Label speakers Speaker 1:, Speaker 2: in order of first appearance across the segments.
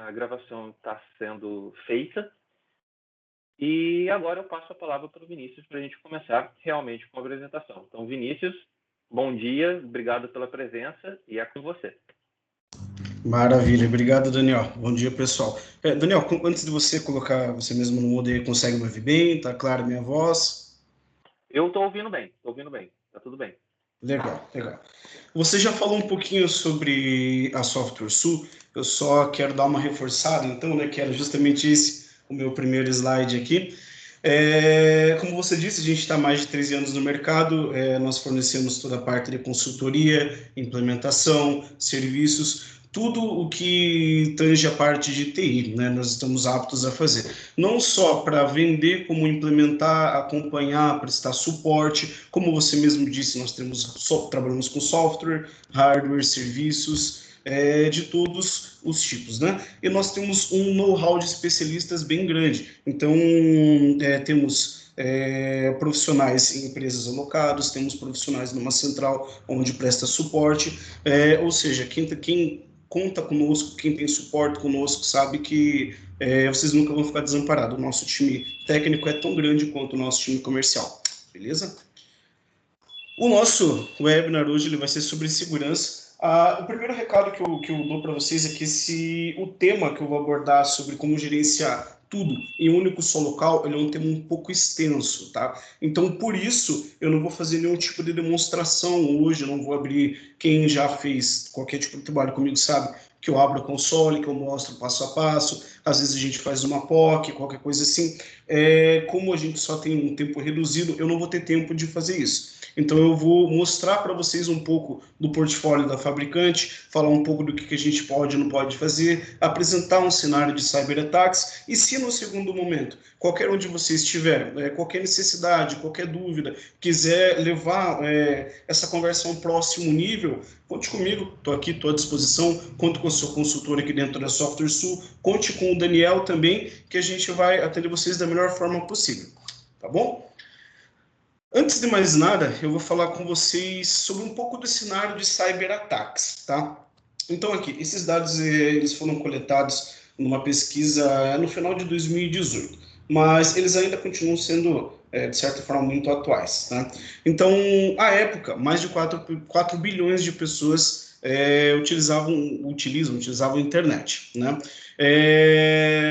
Speaker 1: A gravação está sendo feita e agora eu passo a palavra para o Vinícius para a gente começar realmente com a apresentação. Então, Vinícius, bom dia, obrigado pela presença e é com você.
Speaker 2: Maravilha, obrigado, Daniel. Bom dia, pessoal. Daniel, antes de você colocar você mesmo no mudo aí, consegue me ouvir bem? Tá clara a minha voz?
Speaker 1: Eu estou ouvindo bem, tá tudo bem.
Speaker 2: Legal, legal. Você já falou um pouquinho sobre a Software Sul, eu só quero dar uma reforçada, então, né, que era justamente esse o meu primeiro slide aqui. Como você disse, a gente está há mais de 13 anos no mercado, nós fornecemos toda a parte de consultoria, implementação, serviços, tudo o que tange a parte de TI, né, nós estamos aptos a fazer. Não só para vender, como implementar, acompanhar, prestar suporte, como você mesmo disse, nós trabalhamos com software, hardware, serviços, de todos os tipos, né? E nós temos um know-how de especialistas bem grande. Então, temos profissionais em empresas alocados, temos profissionais numa central onde presta suporte, ou seja, quem conta conosco, quem tem suporte conosco, sabe que vocês nunca vão ficar desamparados. O nosso time técnico é tão grande quanto o nosso time comercial, beleza? O nosso webinar hoje ele vai ser sobre segurança. O primeiro recado que eu dou para vocês é que o tema que eu vou abordar sobre como gerenciar tudo em um único só local, ele é um tema um pouco extenso, tá? Então, por isso, eu não vou fazer nenhum tipo de demonstração hoje, eu não vou abrir. Quem já fez qualquer tipo de trabalho comigo sabe que eu abro o console, que eu mostro passo a passo, às vezes a gente faz uma POC, qualquer coisa assim. Como a gente só tem um tempo reduzido, eu não vou ter tempo de fazer isso. Então eu vou mostrar para vocês um pouco do portfólio da fabricante, falar um pouco do que a gente pode e não pode fazer, apresentar um cenário de cyberataques e se no segundo momento, qualquer um de vocês tiver qualquer necessidade, qualquer dúvida, quiser levar essa conversa a um próximo nível, conte comigo, estou aqui, estou à disposição, conto com o seu consultor aqui dentro da Software Sul, conte com o Daniel também, que a gente vai atender vocês da melhor forma possível, tá bom? Antes de mais nada, eu vou falar com vocês sobre um pouco do cenário de cyberataques, tá? Então aqui, esses dados eles foram coletados numa pesquisa no final de 2018, mas eles ainda continuam sendo, de certa forma, muito atuais, tá? Então, à época, mais de 4 bilhões de pessoas utilizavam a internet, né?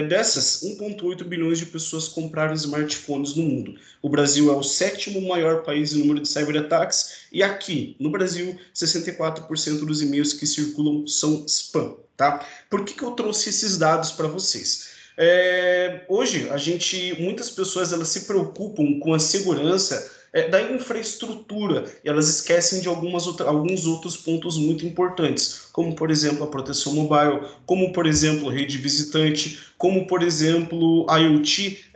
Speaker 2: Dessas, 1,8 bilhões de pessoas compraram smartphones no mundo. O Brasil é o 7º maior país em número de cyberataques e aqui, no Brasil, 64% dos e-mails que circulam são spam, tá? Por que eu trouxe esses dados para vocês? Hoje, muitas pessoas elas se preocupam com a segurança da infraestrutura e elas esquecem de alguns outros pontos muito importantes, como, por exemplo, a proteção mobile, como, por exemplo, rede visitante, como, por exemplo, IoT.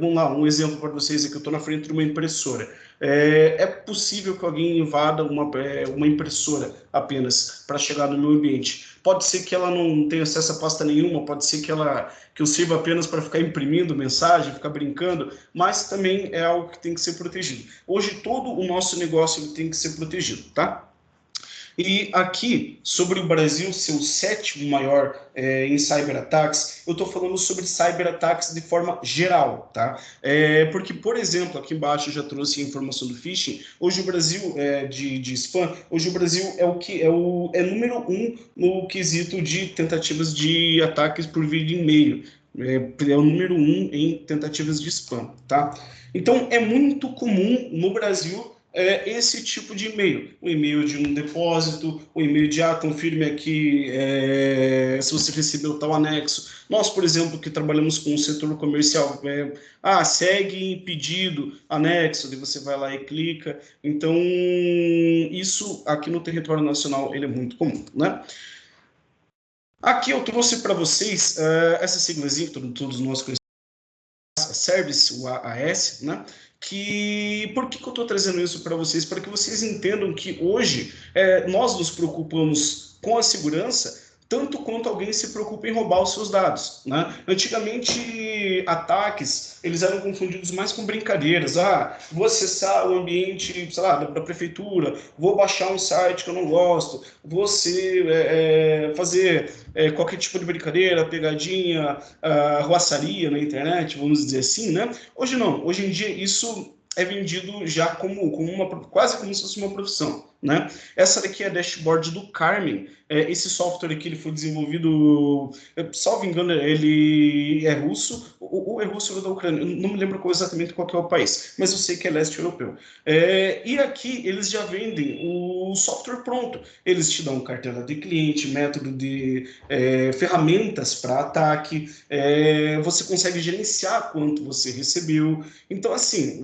Speaker 2: Vamos lá, um exemplo para vocês aqui, eu estou na frente de uma impressora. É possível que alguém invada uma impressora apenas para chegar no meu ambiente. Pode ser que ela não tenha acesso a pasta nenhuma, pode ser que eu sirva apenas para ficar imprimindo mensagem, ficar brincando, mas também é algo que tem que ser protegido. Hoje todo o nosso negócio tem que ser protegido, tá? E aqui, sobre o Brasil ser o 7º maior em cyberataques, eu estou falando sobre cyberataques de forma geral, tá? Porque, por exemplo, aqui embaixo eu já trouxe a informação do phishing, hoje o Brasil, de spam, hoje o Brasil é número 1 no quesito de tentativas de ataques por via de e-mail. É o número 1 em tentativas de spam, tá? Então, é muito comum no Brasil esse tipo de e-mail. Um e-mail de um depósito, um e-mail de, confirme aqui se você recebeu tal anexo. Nós, por exemplo, que trabalhamos com o setor comercial, segue pedido, anexo, daí você vai lá e clica. Então, isso aqui no território nacional, ele é muito comum, né? Aqui eu trouxe para vocês essa siglazinha, todos nós conhecemos, Service, o AAS, né? Por que eu estou trazendo isso para vocês? Para que vocês entendam que hoje nós nos preocupamos com a segurança tanto quanto alguém se preocupa em roubar os seus dados, né? Antigamente, ataques, eles eram confundidos mais com brincadeiras. Vou acessar o ambiente, sei lá, da prefeitura, vou baixar um site que eu não gosto, vou fazer qualquer tipo de brincadeira, pegadinha, arruaçaria na internet, vamos dizer assim, né? Hoje não. Hoje em dia, isso é vendido já quase como se fosse uma profissão, né? Essa daqui é a dashboard do Carmen. Esse software aqui ele foi desenvolvido, salvo engano, ele é russo, ou é russo ou da Ucrânia, eu não me lembro exatamente qual que é o país, mas eu sei que é leste europeu. E aqui eles já vendem o software pronto. Eles te dão carteira de cliente, método de ferramentas para ataque, você consegue gerenciar quanto você recebeu. Então, assim,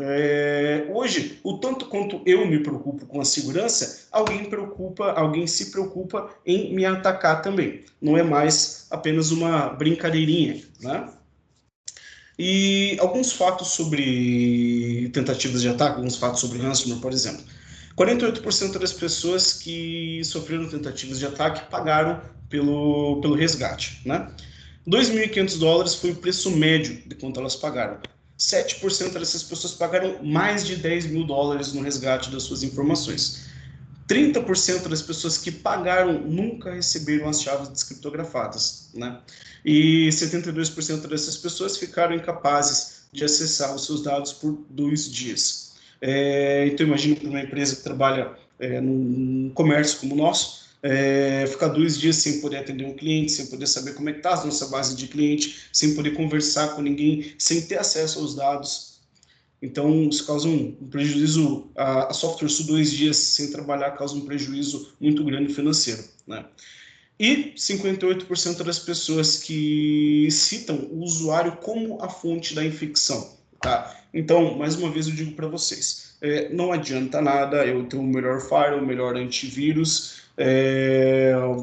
Speaker 2: hoje, o tanto quanto eu me preocupo com a segurança, alguém se preocupa em me atacar também. Não é mais apenas uma brincadeirinha, né? E alguns fatos sobre tentativas de ataque, alguns fatos sobre ransomware, por exemplo. 48% das pessoas que sofreram tentativas de ataque pagaram pelo resgate, né? $2.500 foi o preço médio de quanto elas pagaram. 7% dessas pessoas pagaram mais de $10.000 no resgate das suas informações. 30% das pessoas que pagaram nunca receberam as chaves descriptografadas, né? E 72% dessas pessoas ficaram incapazes de acessar os seus dados por 2 dias. Então, imagine para uma empresa que trabalha num comércio como o nosso, ficar 2 dias sem poder atender um cliente, sem poder saber como é que está a nossa base de cliente, sem poder conversar com ninguém, sem ter acesso aos dados. Então, isso causa um prejuízo. A SoftwareSU 2 dias sem trabalhar causa um prejuízo muito grande financeiro, né? E 58% das pessoas que citam o usuário como a fonte da infecção, tá? Então, mais uma vez eu digo para vocês, não adianta nada eu ter o melhor firewall, o melhor antivírus,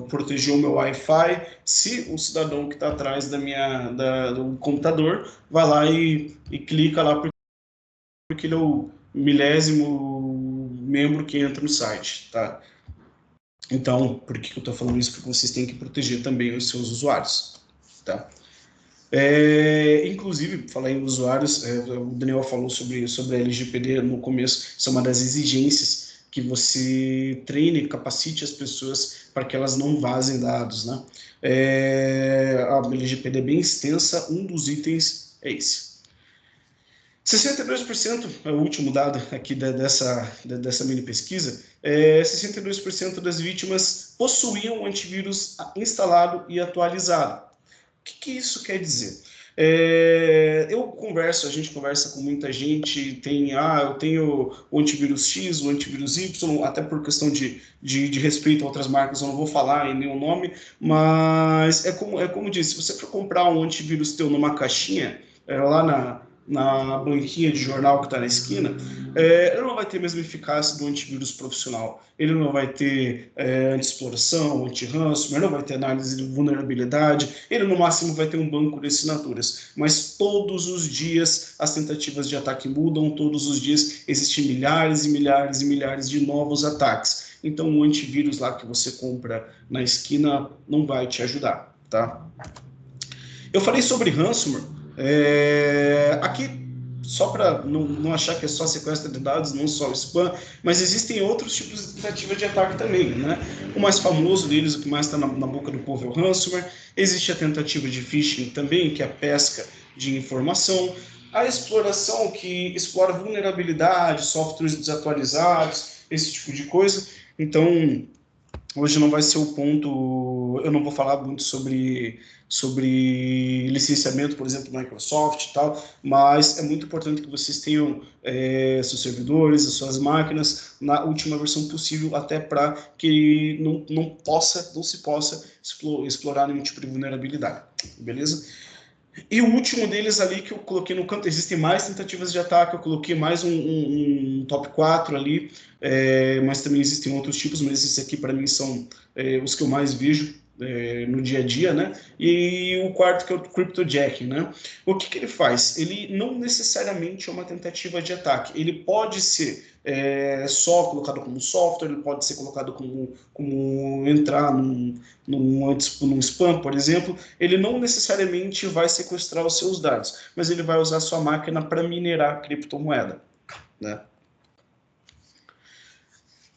Speaker 2: proteger o meu Wi-Fi, se o cidadão que está atrás do computador vai lá e clica lá porque ele é o milésimo membro que entra no site, tá? Então, por que eu estou falando isso? Porque vocês têm que proteger também os seus usuários, tá? Inclusive, falar em usuários, o Daniel falou sobre a LGPD no começo, isso é uma das exigências que você treine, capacite as pessoas para que elas não vazem dados, né? A LGPD é bem extensa, um dos itens é esse. 62% é o último dado aqui dessa mini pesquisa, 62% das vítimas possuíam um antivírus instalado e atualizado. O que isso quer dizer? A gente conversa com muita gente, eu tenho o antivírus X, o antivírus Y, até por questão de respeito a outras marcas, eu não vou falar em nenhum nome, mas é como disse, se você for comprar um antivírus teu numa caixinha, lá na banquinha de jornal que está na esquina, ele não vai ter a mesma eficácia do antivírus profissional. Ele não vai ter anti-exploração, anti-ransomware, não vai ter análise de vulnerabilidade, ele no máximo vai ter um banco de assinaturas. Mas todos os dias as tentativas de ataque mudam, todos os dias existem milhares e milhares e milhares de novos ataques. Então o antivírus lá que você compra na esquina não vai te ajudar, tá? Eu falei sobre ransomware, aqui, só para não achar que é só sequestro de dados, não só o spam, mas existem outros tipos de tentativa de ataque também, né? O mais famoso deles, o que mais está na boca do povo é o ransomware. Existe a tentativa de phishing também, que é a pesca de informação. A exploração, que explora vulnerabilidade, softwares desatualizados, esse tipo de coisa. Então, hoje não vai ser o ponto, eu não vou falar muito sobre licenciamento, por exemplo, Microsoft e tal, mas é muito importante que vocês tenham seus servidores, as suas máquinas na última versão possível, até para que não se possa explorar nenhum tipo de vulnerabilidade, beleza? E o último deles ali que eu coloquei no canto, existem mais tentativas de ataque, eu coloquei mais um top 4 ali, mas também existem outros tipos, mas esses aqui para mim são os que eu mais vejo no dia a dia, né? E o quarto que é o cryptojacking, né? O que ele faz? Ele não necessariamente é uma tentativa de ataque, ele pode ser só colocado como software, ele pode ser colocado como entrar num spam, por exemplo, ele não necessariamente vai sequestrar os seus dados, mas ele vai usar a sua máquina para minerar a criptomoeda, né?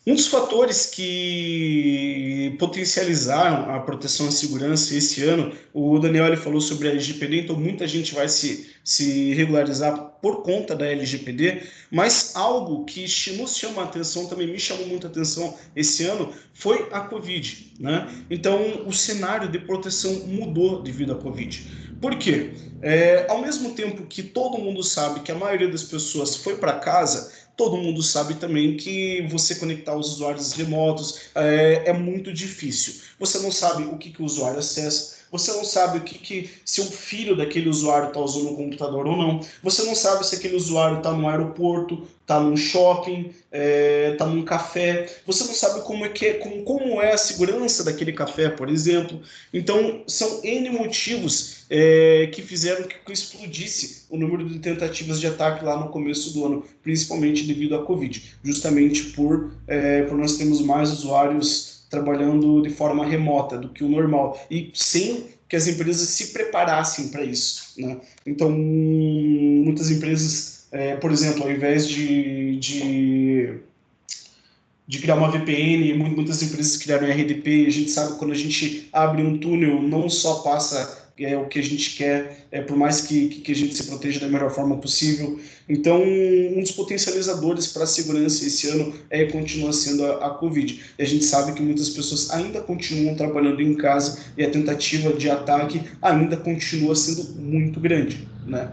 Speaker 2: Um dos fatores que potencializaram a proteção e segurança esse ano, o Daniel falou sobre a LGPD, então muita gente vai se regularizar por conta da LGPD, mas algo que nos chama a atenção, também me chamou muita atenção esse ano, foi a Covid, né? Então, o cenário de proteção mudou devido à Covid. Por quê? Ao mesmo tempo que todo mundo sabe que a maioria das pessoas foi para casa, todo mundo sabe também que você conectar os usuários remotos é muito difícil. Você não sabe o que o usuário acessa, você não sabe se o filho daquele usuário está usando o computador ou não, você não sabe se aquele usuário está no aeroporto, está num shopping, está num café, você não sabe como é a segurança daquele café, por exemplo. Então, são N motivos que fizeram que explodisse o número de tentativas de ataque lá no começo do ano, principalmente devido à Covid, justamente por nós termos mais usuários trabalhando de forma remota do que o normal, e sem que as empresas se preparassem para isso, né? Então, muitas empresas, por exemplo, ao invés de criar uma VPN, muitas empresas criaram RDP, a gente sabe que quando a gente abre um túnel, não só passa o que a gente quer, por mais que a gente se proteja da melhor forma possível. Então, um dos potencializadores para a segurança esse ano continua sendo a Covid. E a gente sabe que muitas pessoas ainda continuam trabalhando em casa e a tentativa de ataque ainda continua sendo muito grande, né?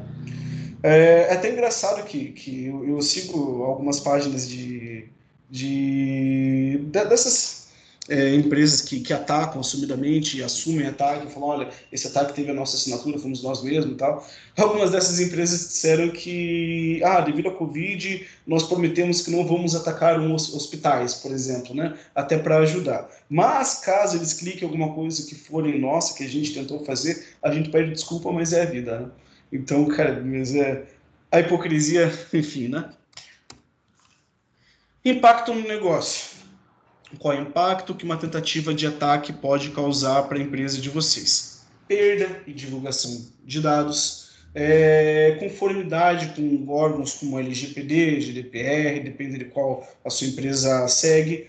Speaker 2: É até engraçado que eu sigo algumas páginas dessas empresas que atacam assumidamente, e assumem ataque, e falam, olha, esse ataque teve a nossa assinatura, fomos nós mesmos e tal. Algumas dessas empresas disseram que, devido à Covid, nós prometemos que não vamos atacar hospitais, por exemplo, né? Até para ajudar. Mas, caso eles cliquem alguma coisa que forem nossa, que a gente tentou fazer, a gente pede desculpa, mas é a vida, né? Então, cara, mas a hipocrisia, enfim, né? Impacto no negócio. Qual é o impacto que uma tentativa de ataque pode causar para a empresa de vocês? Perda e divulgação de dados, conformidade com órgãos como LGPD, GDPR, depende de qual a sua empresa segue,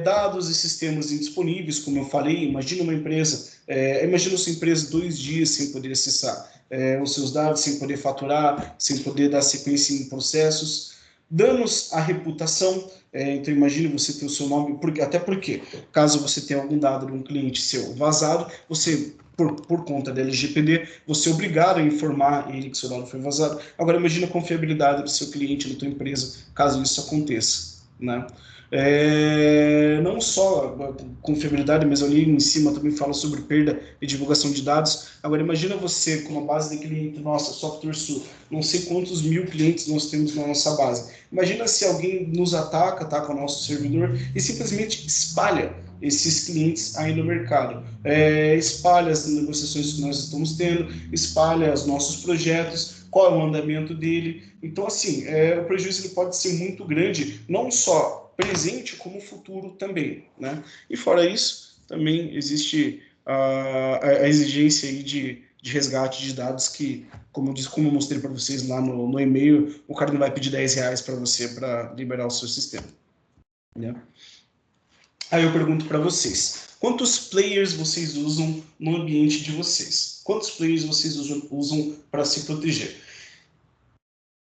Speaker 2: dados e sistemas indisponíveis, como eu falei. Imagina imagina sua empresa 2 dias sem poder acessar os seus dados, sem poder faturar, sem poder dar sequência em processos. Danos à reputação, então imagine você ter o seu nome, até porque, caso você tenha algum dado de um cliente seu vazado, você, por conta da LGPD, você é obrigado a informar ele que seu dado foi vazado. Agora imagine a confiabilidade do seu cliente, da tua empresa, caso isso aconteça, né? Não só confiabilidade, mas ali em cima também fala sobre perda e divulgação de dados. Agora imagina você com uma base de cliente, nossa, SoftwareSU, não sei quantos mil clientes nós temos na nossa base. Imagina se alguém nos ataca o nosso servidor e simplesmente espalha esses clientes aí no mercado, espalha as negociações que nós estamos tendo, espalha os nossos projetos, qual é o andamento dele. Então, assim, o prejuízo ele pode ser muito grande, não só presente como futuro também, né? E fora isso, também existe a exigência aí de resgate de dados que, como eu mostrei para vocês lá no e-mail, o cara não vai pedir R$10 para você para liberar o seu sistema, né? Aí eu pergunto para vocês, quantos players vocês usam no ambiente de vocês? Quantos players vocês usam para se proteger?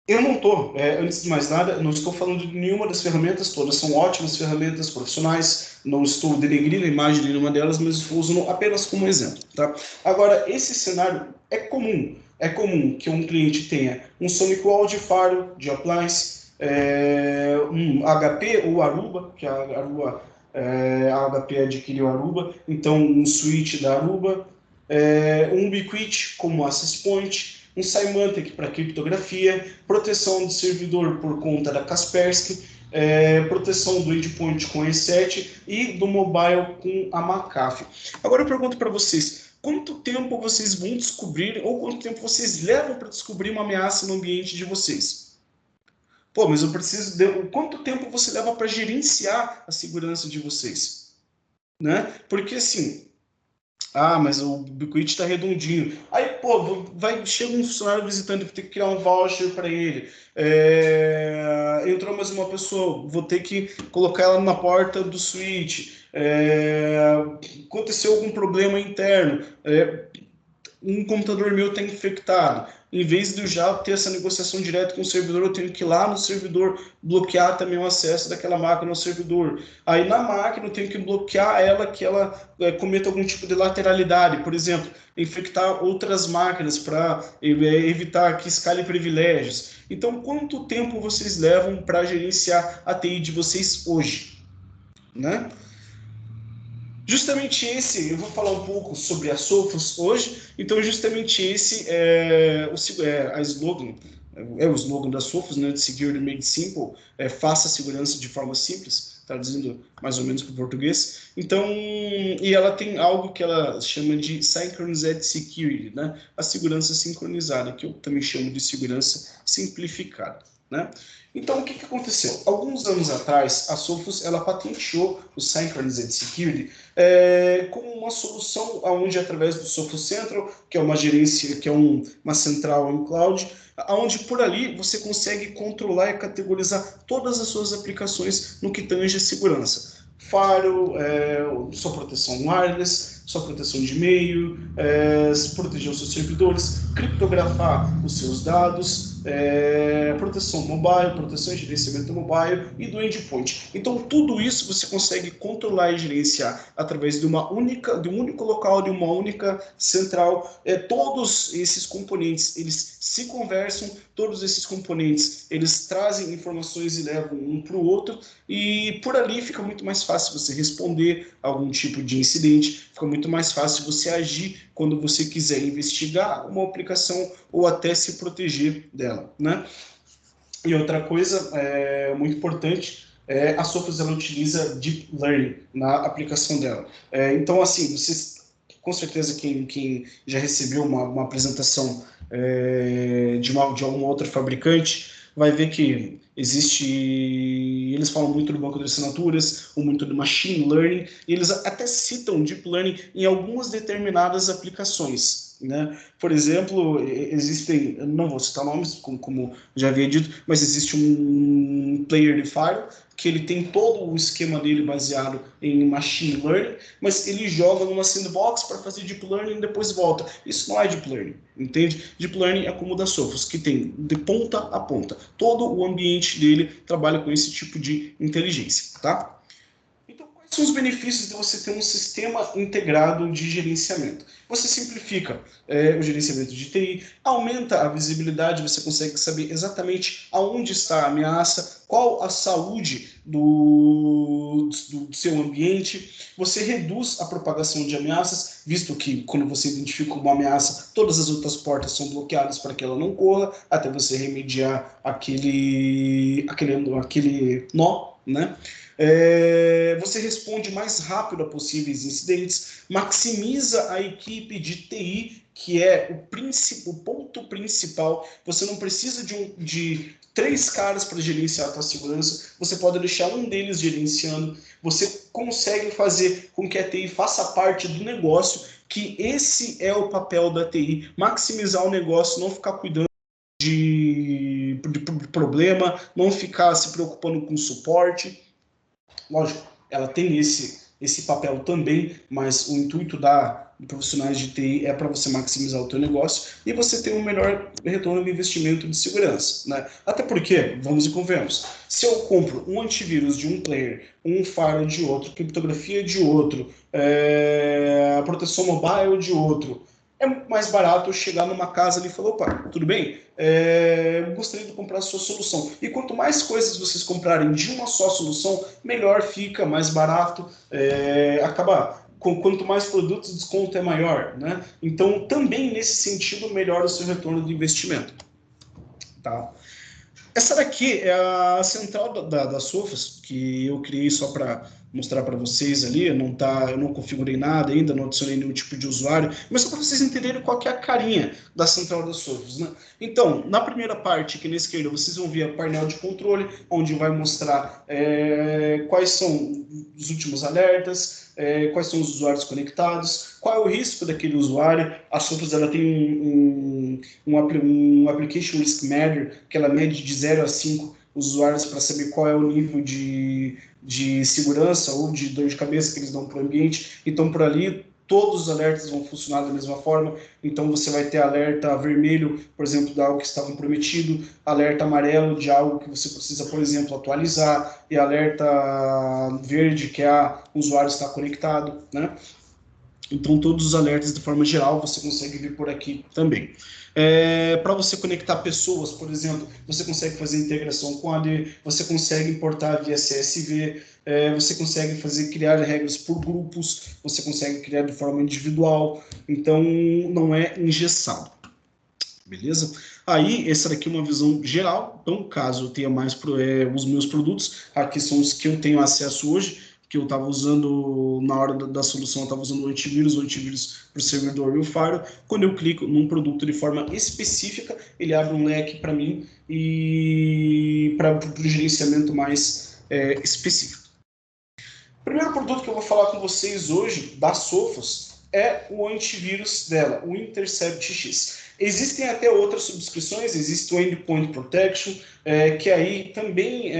Speaker 2: Eu não estou, antes de mais nada, não estou falando de nenhuma das ferramentas, todas são ótimas ferramentas profissionais, não estou denegrindo a imagem de nenhuma delas, mas estou usando apenas como exemplo, tá? Agora, esse cenário é comum que um cliente tenha um SonicWall de Firewall, de appliance, um HP ou Aruba, que a HP adquiriu a Aruba, então um switch da Aruba, um Ubiquiti como Access Point, um Symantec para criptografia, proteção do servidor por conta da Kaspersky, proteção do endpoint com E7 e do mobile com a McAfee. Agora eu pergunto para vocês, quanto tempo vocês vão descobrir, ou quanto tempo vocês levam para descobrir uma ameaça no ambiente de vocês? Pô, mas eu preciso de... Quanto tempo você leva para gerenciar a segurança de vocês? né? Porque assim, mas o Bitcoin está redondinho. Aí, pô, chega um funcionário visitante, vou ter que criar um voucher para ele. Entrou mais uma pessoa, vou ter que colocar ela na porta do switch. Aconteceu algum problema interno. Um computador meu está infectado. Em vez de eu já ter essa negociação direta com o servidor, eu tenho que ir lá no servidor bloquear também o acesso daquela máquina ao servidor. Aí na máquina eu tenho que bloquear ela, que ela cometa algum tipo de lateralidade, por exemplo, infectar outras máquinas para evitar que escale privilégios. Então, quanto tempo vocês levam para gerenciar a TI de vocês hoje, né? Justamente esse, eu vou falar um pouco sobre a Sophos hoje, então justamente esse a slogan, o slogan da Sophos, né, de Security Made Simple, faça a segurança de forma simples, traduzindo mais ou menos para o português. Então, e ela tem algo que ela chama de Synchronized Security, né, a segurança sincronizada, que eu também chamo de segurança simplificada, né. Então, o que aconteceu? Alguns anos atrás, a Sophos ela patenteou o Synchronized Security como uma solução onde, através do Sophos Central, que é uma gerência, que é uma central em cloud, onde por ali você consegue controlar e categorizar todas as suas aplicações no que tange a segurança. Firewall, sua proteção wireless, sua proteção de e-mail, proteger os seus servidores, criptografar os seus dados, proteção mobile, proteção e gerenciamento mobile e do endpoint. Então, tudo isso você consegue controlar e gerenciar através de um único local, de uma única central. Todos esses componentes, eles se conversam, todos esses componentes, eles trazem informações e levam um para o outro, e por ali fica muito mais fácil você responder a algum tipo de incidente, fica muito mais fácil você agir quando você quiser investigar uma aplicação ou até se proteger dela, né? E outra coisa muito importante, a Sophos ela utiliza Deep Learning na aplicação dela. Então, assim, vocês, com certeza, quem já recebeu uma apresentação de alguma outra fabricante, vai ver que eles falam muito do banco de assinaturas, ou muito do machine learning, e eles até citam deep learning em algumas determinadas aplicações, né? Por exemplo, existem, não vou citar nomes, como já havia dito, mas existe um player de Fire que ele tem todo o esquema dele baseado em machine learning, mas ele joga numa sandbox para fazer deep learning e depois volta. Isso não é deep learning, entende? Deep learning é como o da Sophos, que tem de ponta a ponta. Todo o ambiente dele trabalha com esse tipo de inteligência, tá? Então, quais são os benefícios de você ter um sistema integrado de gerenciamento? Você simplifica o gerenciamento de TI, aumenta a visibilidade, você consegue saber exatamente aonde está a ameaça, qual a saúde do seu ambiente, você reduz a propagação de ameaças, visto que quando você identifica uma ameaça, todas as outras portas são bloqueadas para que ela não corra, até você remediar aquele nó, né? Você responde mais rápido a possíveis incidentes, maximiza a equipe de TI, que é o ponto principal. Você não precisa de 3 caras para gerenciar a tua segurança, você pode deixar um deles gerenciando, você consegue fazer com que a TI faça parte do negócio, que esse é o papel da TI, maximizar o negócio, não ficar cuidando de problema, não ficar se preocupando com suporte. Lógico, ela tem esse papel também, mas o intuito de profissionais de TI é para você maximizar o teu negócio e você ter um melhor retorno do investimento de segurança, né? Até porque, vamos e convenhamos, se eu compro um antivírus de um player, um firewall de outro, criptografia de outro, a proteção mobile de outro, é muito mais barato eu chegar numa casa ali e falar, opa, tudo bem? Eu gostaria de comprar a sua solução. E quanto mais coisas vocês comprarem de uma só solução, melhor fica, mais barato, quanto mais produtos, o desconto é maior, né? Então, também nesse sentido, melhora o seu retorno do investimento. Tá? Essa daqui é a central da Sophos, que eu criei só para mostrar para vocês ali, eu não configurei nada ainda, não adicionei nenhum tipo de usuário, mas só para vocês entenderem qual que é a carinha da central da Sophos, né? Então, na primeira parte, aqui na esquerda, vocês vão ver a painel de controle, onde vai mostrar quais são os últimos alertas, quais são os usuários conectados, qual é o risco daquele usuário. A Sophos ela tem um Application Risk Measure, que ela mede de 0 a 5 usuários para saber qual é o nível de segurança ou de dor de cabeça que eles dão para o ambiente. Então, por ali, todos os alertas vão funcionar da mesma forma. Então, você vai ter alerta vermelho, por exemplo, de algo que está comprometido, alerta amarelo de algo que você precisa, por exemplo, atualizar, e alerta verde, que o usuário está conectado, né? Então, todos os alertas, de forma geral, você consegue ver por aqui também. Para você conectar pessoas, por exemplo, você consegue fazer integração com a AD, você consegue importar via CSV, você consegue criar regras por grupos, você consegue criar de forma individual, então não é engessado. Beleza? Aí, essa daqui é uma visão geral. Então, caso eu tenha mais os meus produtos, aqui são os que eu tenho acesso hoje, que eu estava usando na hora da solução, eu estava usando o antivírus para o servidor e o Firewall. Quando eu clico num produto de forma específica, ele abre um leque para mim e para o gerenciamento mais específico. O primeiro produto que eu vou falar com vocês hoje, da Sophos, é o antivírus dela, o Intercept X. Existem até outras subscrições, existe o Endpoint Protection, que aí também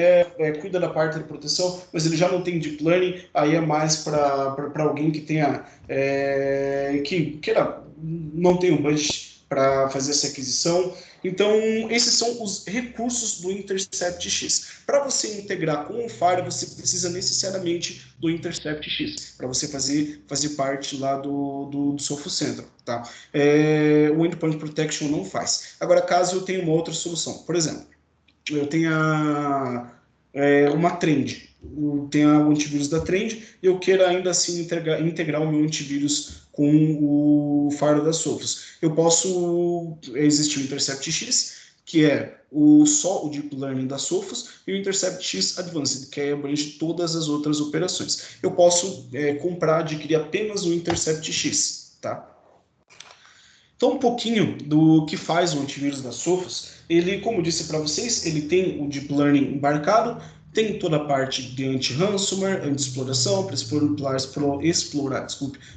Speaker 2: cuida da parte de proteção, mas ele já não tem Deep Learning, aí é mais para alguém que tenha, não tem um budget para fazer essa aquisição. Então, esses são os recursos do Intercept X. Para você integrar com o Firewall, você precisa necessariamente do Intercept X, para você fazer parte lá do Sophos Central. Tá? O Endpoint Protection não faz. Agora, caso eu tenha uma outra solução, por exemplo, eu tenha uma Trend, eu tenho o antivírus da Trend e eu queira ainda assim integrar o meu antivírus com o Firewall da Sophos. Existe o Intercept X, que é só o Deep Learning da Sophos, e o Intercept X Advanced, que abrange todas as outras operações. Eu posso adquirir apenas o Intercept X, tá? Então, um pouquinho do que faz o antivírus da Sophos. Ele, como disse para vocês, ele tem o Deep Learning embarcado, tem toda a parte de anti-ransomware, anti-exploração, para explorar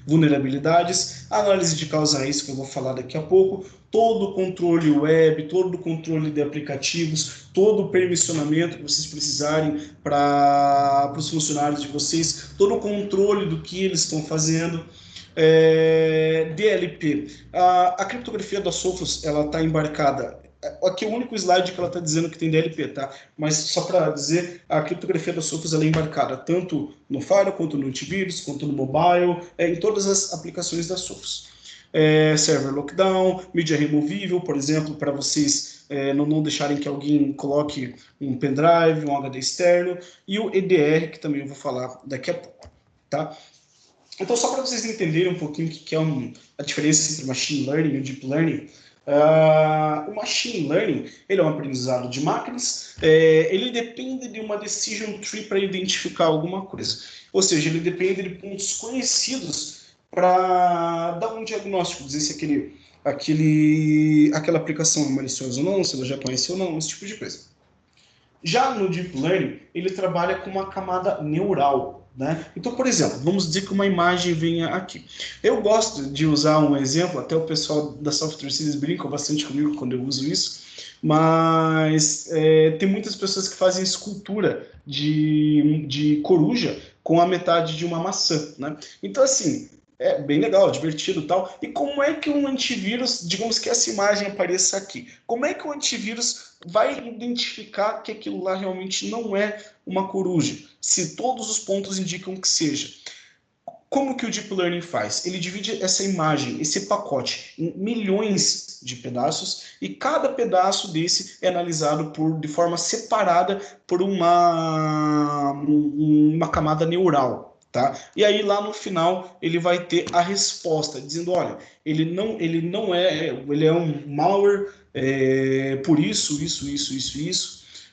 Speaker 2: vulnerabilidades, análise de causa-risco, que eu vou falar daqui a pouco, todo o controle web, todo o controle de aplicativos, todo o permissionamento que vocês precisarem para os funcionários de vocês, todo o controle do que eles estão fazendo. DLP. A criptografia da Sophos, ela está embarcada. Aqui é o único slide que ela está dizendo que tem DLP, tá? Mas só para dizer, a criptografia da Sophos ela é embarcada tanto no Firewall, quanto no antivírus, quanto no mobile, em todas as aplicações da Sophos. Server lockdown, mídia removível, por exemplo, para vocês não deixarem que alguém coloque um pendrive, um HD externo, e o EDR, que também eu vou falar daqui a pouco, tá? Então, só para vocês entenderem um pouquinho o que é a diferença entre Machine Learning e Deep Learning, o Machine Learning ele é um aprendizado de máquinas, ele depende de uma Decision Tree para identificar alguma coisa. Ou seja, ele depende de pontos conhecidos para dar um diagnóstico, dizer se aquela aplicação é maliciosa ou não, se ela já conheceu ou não, esse tipo de coisa. Já no Deep Learning, ele trabalha com uma camada neural. Né? Então, por exemplo, vamos dizer que uma imagem venha aqui. Eu gosto de usar um exemplo, até o pessoal da Software Cities brinca bastante comigo quando eu uso isso, mas tem muitas pessoas que fazem escultura de coruja com a metade de uma maçã. Né? Então, assim, é bem legal, divertido e tal. E como é que um antivírus, digamos que essa imagem apareça aqui, como é que o antivírus vai identificar que aquilo lá realmente não é uma coruja, se todos os pontos indicam que seja? Como que o Deep Learning faz? Ele divide essa imagem, esse pacote, em milhões de pedaços, e cada pedaço desse é analisado de forma separada por uma camada neural. Tá? E aí lá no final ele vai ter a resposta, dizendo, olha, ele é um malware por isso,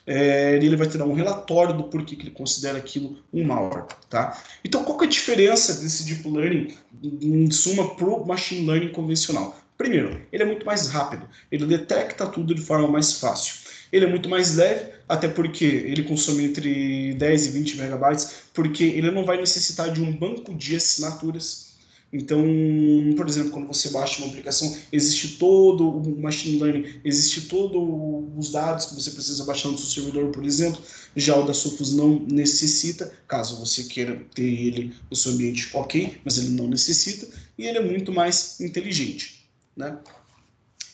Speaker 2: ele vai te dar um relatório do porquê que ele considera aquilo um malware, tá? Então, qual que é a diferença desse Deep Learning, em suma, para o Machine Learning convencional? Primeiro, ele é muito mais rápido, ele detecta tudo de forma mais fácil. Ele é muito mais leve, até porque ele consome entre 10 e 20 megabytes, porque ele não vai necessitar de um banco de assinaturas. Então, por exemplo, quando você baixa uma aplicação, existe todo o machine learning, existe todos os dados que você precisa baixar no seu servidor, por exemplo. Já o da Sophos não necessita, caso você queira ter ele no seu ambiente, ok, mas ele não necessita, e ele é muito mais inteligente, né?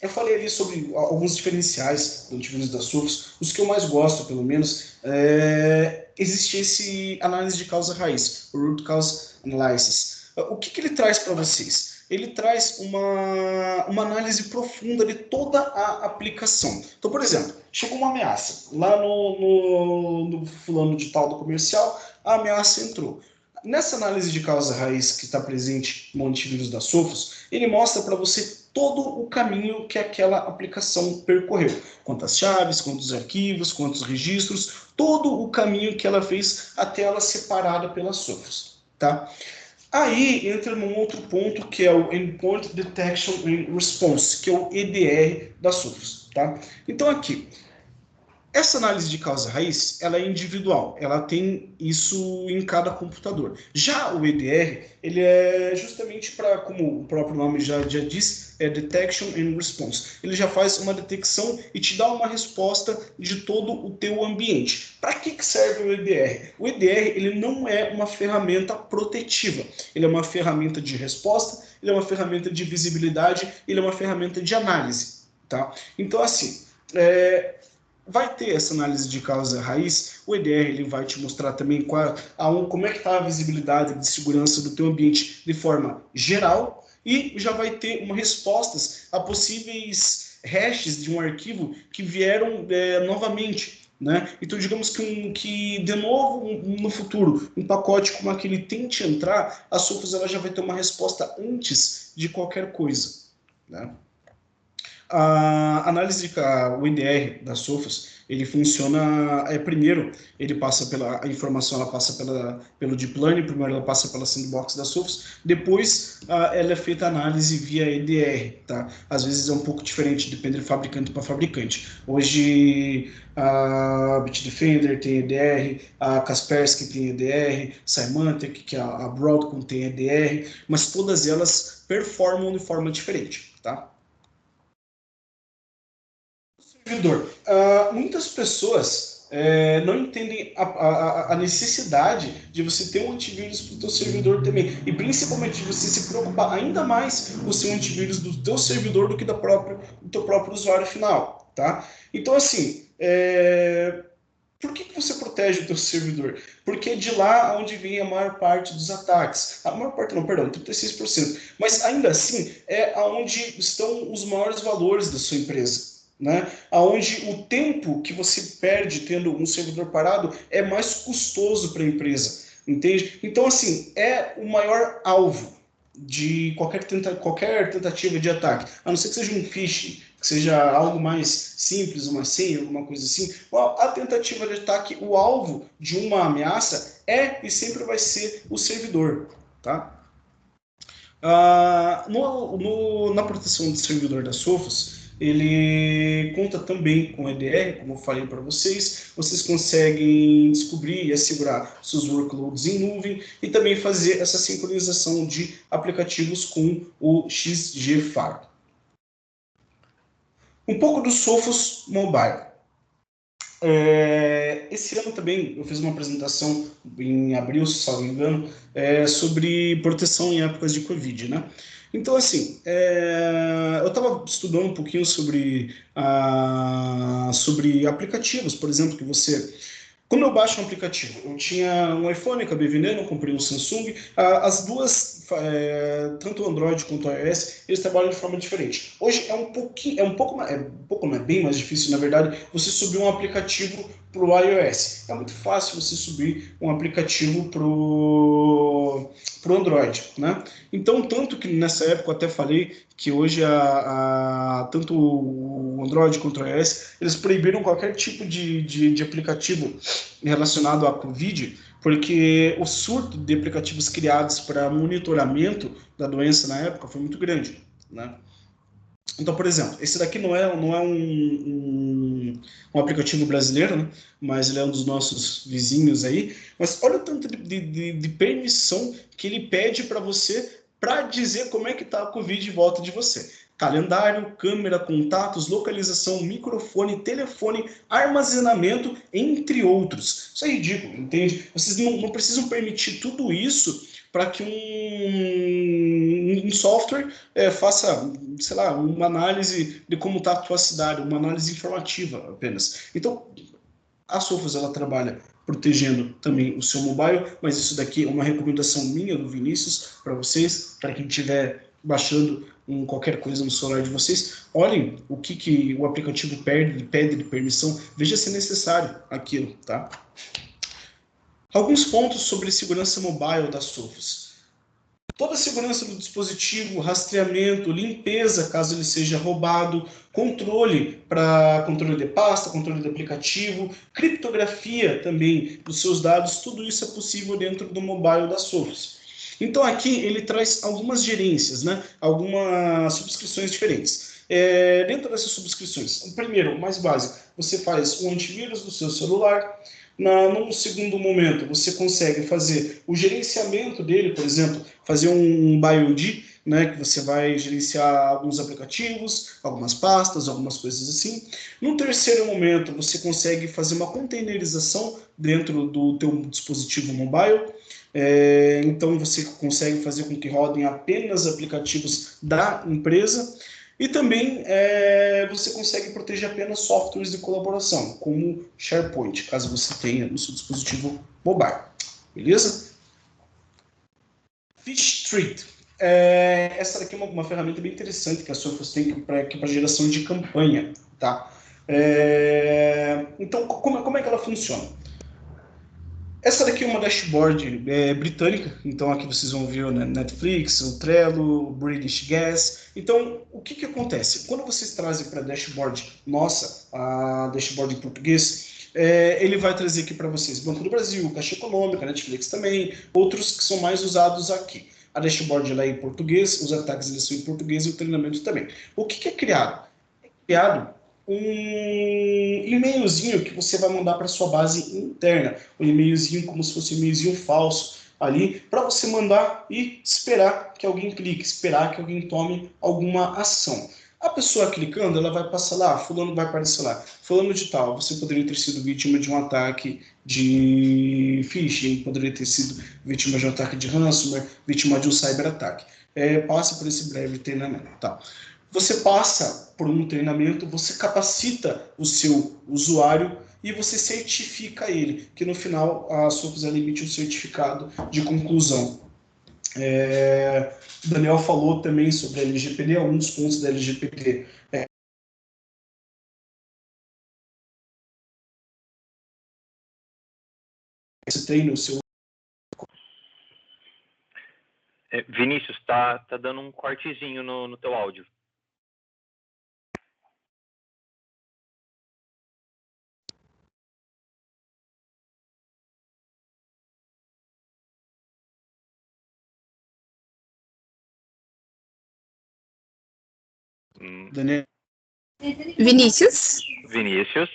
Speaker 2: Eu falei ali sobre alguns diferenciais do antivírus da Sophos, os que eu mais gosto, pelo menos, existe esse análise de causa raiz, o Root Cause Analysis. O que ele traz para vocês? Ele traz uma análise profunda de toda a aplicação. Então, por exemplo, chegou uma ameaça. Lá no fulano de tal do comercial, a ameaça entrou. Nessa análise de causa raiz que está presente no antivírus da Sophos, ele mostra para você todo o caminho que aquela aplicação percorreu. Quantas chaves, quantos arquivos, quantos registros, todo o caminho que ela fez até ela separada pela Sophos, tá? Aí entra num outro ponto que é o Endpoint Detection and Response, que é o EDR da Sophos, tá? Então aqui, essa análise de causa raiz, ela é individual, ela tem isso em cada computador. Já o EDR, ele é justamente para, como o próprio nome já diz, é Detection and Response. Ele já faz uma detecção e te dá uma resposta de todo o teu ambiente. Para que serve o EDR? O EDR, ele não é uma ferramenta protetiva, ele é uma ferramenta de resposta, ele é uma ferramenta de visibilidade, ele é uma ferramenta de análise, tá? Então, assim, vai ter essa análise de causa raiz, o EDR ele vai te mostrar também como é que está a visibilidade de segurança do teu ambiente de forma geral e já vai ter respostas a possíveis hashes de um arquivo que vieram novamente. Né? Então, digamos que de novo, no futuro, um pacote como aquele tente entrar, a Sophos ela já vai ter uma resposta antes de qualquer coisa. Né? A análise o IDR da Sophos, ele funciona, primeiro, ele passa a informação ela passa pelo Deep Learning, primeiro ela passa pela sandbox da Sophos, depois ela é feita a análise via EDR, tá? Às vezes é um pouco diferente, depende de fabricante para fabricante. Hoje a Bitdefender tem EDR, a Kaspersky tem EDR, Symantec, que é a Broadcom tem EDR, mas todas elas performam de forma diferente, tá? Servidor. Muitas pessoas não entendem a necessidade de você ter um antivírus para o teu servidor também. E principalmente de você se preocupar ainda mais com o seu antivírus do teu servidor do que do teu próprio usuário final. Tá? Então, assim, por que você protege o teu servidor? Porque é de lá onde vem a maior parte dos ataques. A maior parte não, perdão, 36%. Mas ainda assim é onde estão os maiores valores da sua empresa. Né? Onde o tempo que você perde tendo um servidor parado é mais custoso para a empresa. Entende? Então, assim, é o maior alvo de qualquer tentativa de ataque. A não ser que seja um phishing, que seja algo mais simples, uma senha, alguma coisa assim. A tentativa de ataque, o alvo de uma ameaça é e sempre vai ser o servidor. Tá? Na proteção do servidor da Sophos, ele conta também com EDR, como eu falei para vocês. Vocês conseguem descobrir e assegurar seus workloads em nuvem e também fazer essa sincronização de aplicativos com o XGFAR. Um pouco do Sophos Mobile. Esse ano também eu fiz uma apresentação em abril, se não me engano, sobre proteção em épocas de Covid, né? Então, assim, eu estava estudando um pouquinho sobre aplicativos, por exemplo, que você... Quando eu baixo um aplicativo, eu tinha um iPhone, acabei vendendo, comprei um Samsung, as duas tanto o Android quanto o iOS, eles trabalham de forma diferente. Hoje é não é bem mais difícil, na verdade, você subir um aplicativo para o iOS. É muito fácil você subir um aplicativo para o Android, né? Então, tanto que nessa época eu até falei que hoje tanto o Android quanto o iOS, eles proibiram qualquer tipo de aplicativo relacionado à Covid, porque o surto de aplicativos criados para monitoramento da doença na época foi muito grande, né? Então, por exemplo, esse daqui não é um aplicativo brasileiro, né? Mas ele é um dos nossos vizinhos aí. Mas olha o tanto de permissão que ele pede para você para dizer como é que está a Covid em volta de você. Calendário, câmera, contatos, localização, microfone, telefone, armazenamento, entre outros. Isso é ridículo, entende? Vocês não precisam permitir tudo isso para que um software faça, sei lá, uma análise de como está a tua cidade, uma análise informativa apenas. Então, a Sophos, ela trabalha protegendo também o seu mobile, mas isso daqui é uma recomendação minha, do Vinícius, para vocês, para quem estiver baixando qualquer coisa no celular de vocês, olhem o que o aplicativo pede de permissão, veja se é necessário aquilo, tá? Alguns pontos sobre segurança mobile da Sophos. Toda a segurança do dispositivo, rastreamento, limpeza, caso ele seja roubado, controle para controle de pasta, controle de aplicativo, criptografia também dos seus dados, tudo isso é possível dentro do mobile da Sophos. Então aqui ele traz algumas gerências, né? Algumas subscrições diferentes. Dentro dessas subscrições, primeiro, o mais básico, você faz o antivírus do seu celular. Num segundo momento, você consegue fazer o gerenciamento dele, por exemplo, fazer um BioD, né, que você vai gerenciar alguns aplicativos, algumas pastas, algumas coisas assim. No terceiro momento, você consegue fazer uma containerização dentro do teu dispositivo mobile. Então, você consegue fazer com que rodem apenas aplicativos da empresa. E também você consegue proteger apenas softwares de colaboração, como SharePoint, caso você tenha no seu dispositivo mobile. Beleza? Fish Street. Essa daqui é uma ferramenta bem interessante que a Sophos tem para geração de campanha. Tá? Então, como é que ela funciona? Essa daqui é uma dashboard britânica, então aqui vocês vão ver o Netflix, o Trello, o British Gas. Então, o que acontece? Quando vocês trazem para a dashboard nossa, a dashboard em português, ele vai trazer aqui para vocês Banco do Brasil, Caixa Econômica, Netflix também, outros que são mais usados aqui. A dashboard ela é em português, os ataques eles são em português e o treinamento também. O que é criado? É criado um e-mailzinho que você vai mandar para sua base interna, um e-mailzinho como se fosse um e-mailzinho falso ali, para você mandar e esperar que alguém clique, esperar que alguém tome alguma ação. A pessoa clicando, ela vai passar lá, fulano vai aparecer lá, fulano de tal, você poderia ter sido vítima de um ataque de phishing, poderia ter sido vítima de um ataque de ransomware, vítima de um cyberataque. Passe por esse breve treinamento, tá? Você passa por um treinamento, você capacita o seu usuário e você certifica ele, que no final a Sophos emite um certificado de conclusão. O Daniel falou também sobre a LGPD, um dos pontos da LGPD você treina o seu...
Speaker 1: Vinícius, tá dando um cortezinho no teu áudio.
Speaker 2: Daniel?
Speaker 3: Vinícius?
Speaker 1: Vinícius,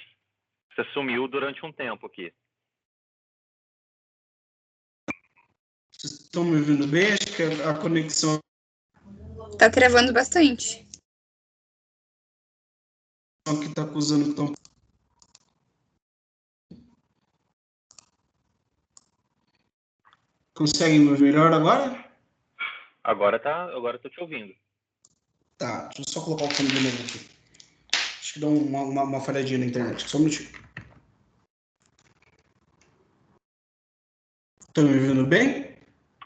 Speaker 1: você sumiu durante um tempo aqui.
Speaker 2: Vocês estão me ouvindo bem? Acho que a conexão...
Speaker 3: Tá travando bastante.
Speaker 2: que está acusando que estão... Conseguem me ouvir melhor agora?
Speaker 1: Agora eu tô te ouvindo.
Speaker 2: Tá, deixa eu só colocar o fone de novo aqui. Acho que dá uma falhadinha na internet. Só um minutinho. Estão me ouvindo bem?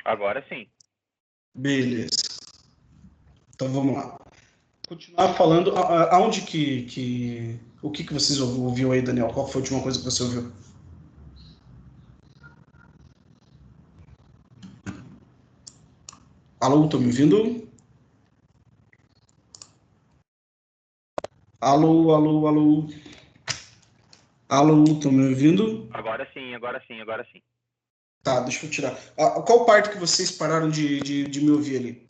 Speaker 1: Agora sim.
Speaker 2: Beleza. Então vamos lá. Continuar falando, aonde o que vocês ouviu aí, Daniel? Qual foi a última coisa que você ouviu? Alô, estão me ouvindo? Alô, alô, alô. Alô, estão me ouvindo?
Speaker 1: Agora sim, agora sim, agora sim.
Speaker 2: Tá, deixa eu tirar. Qual parte que vocês pararam de me ouvir ali?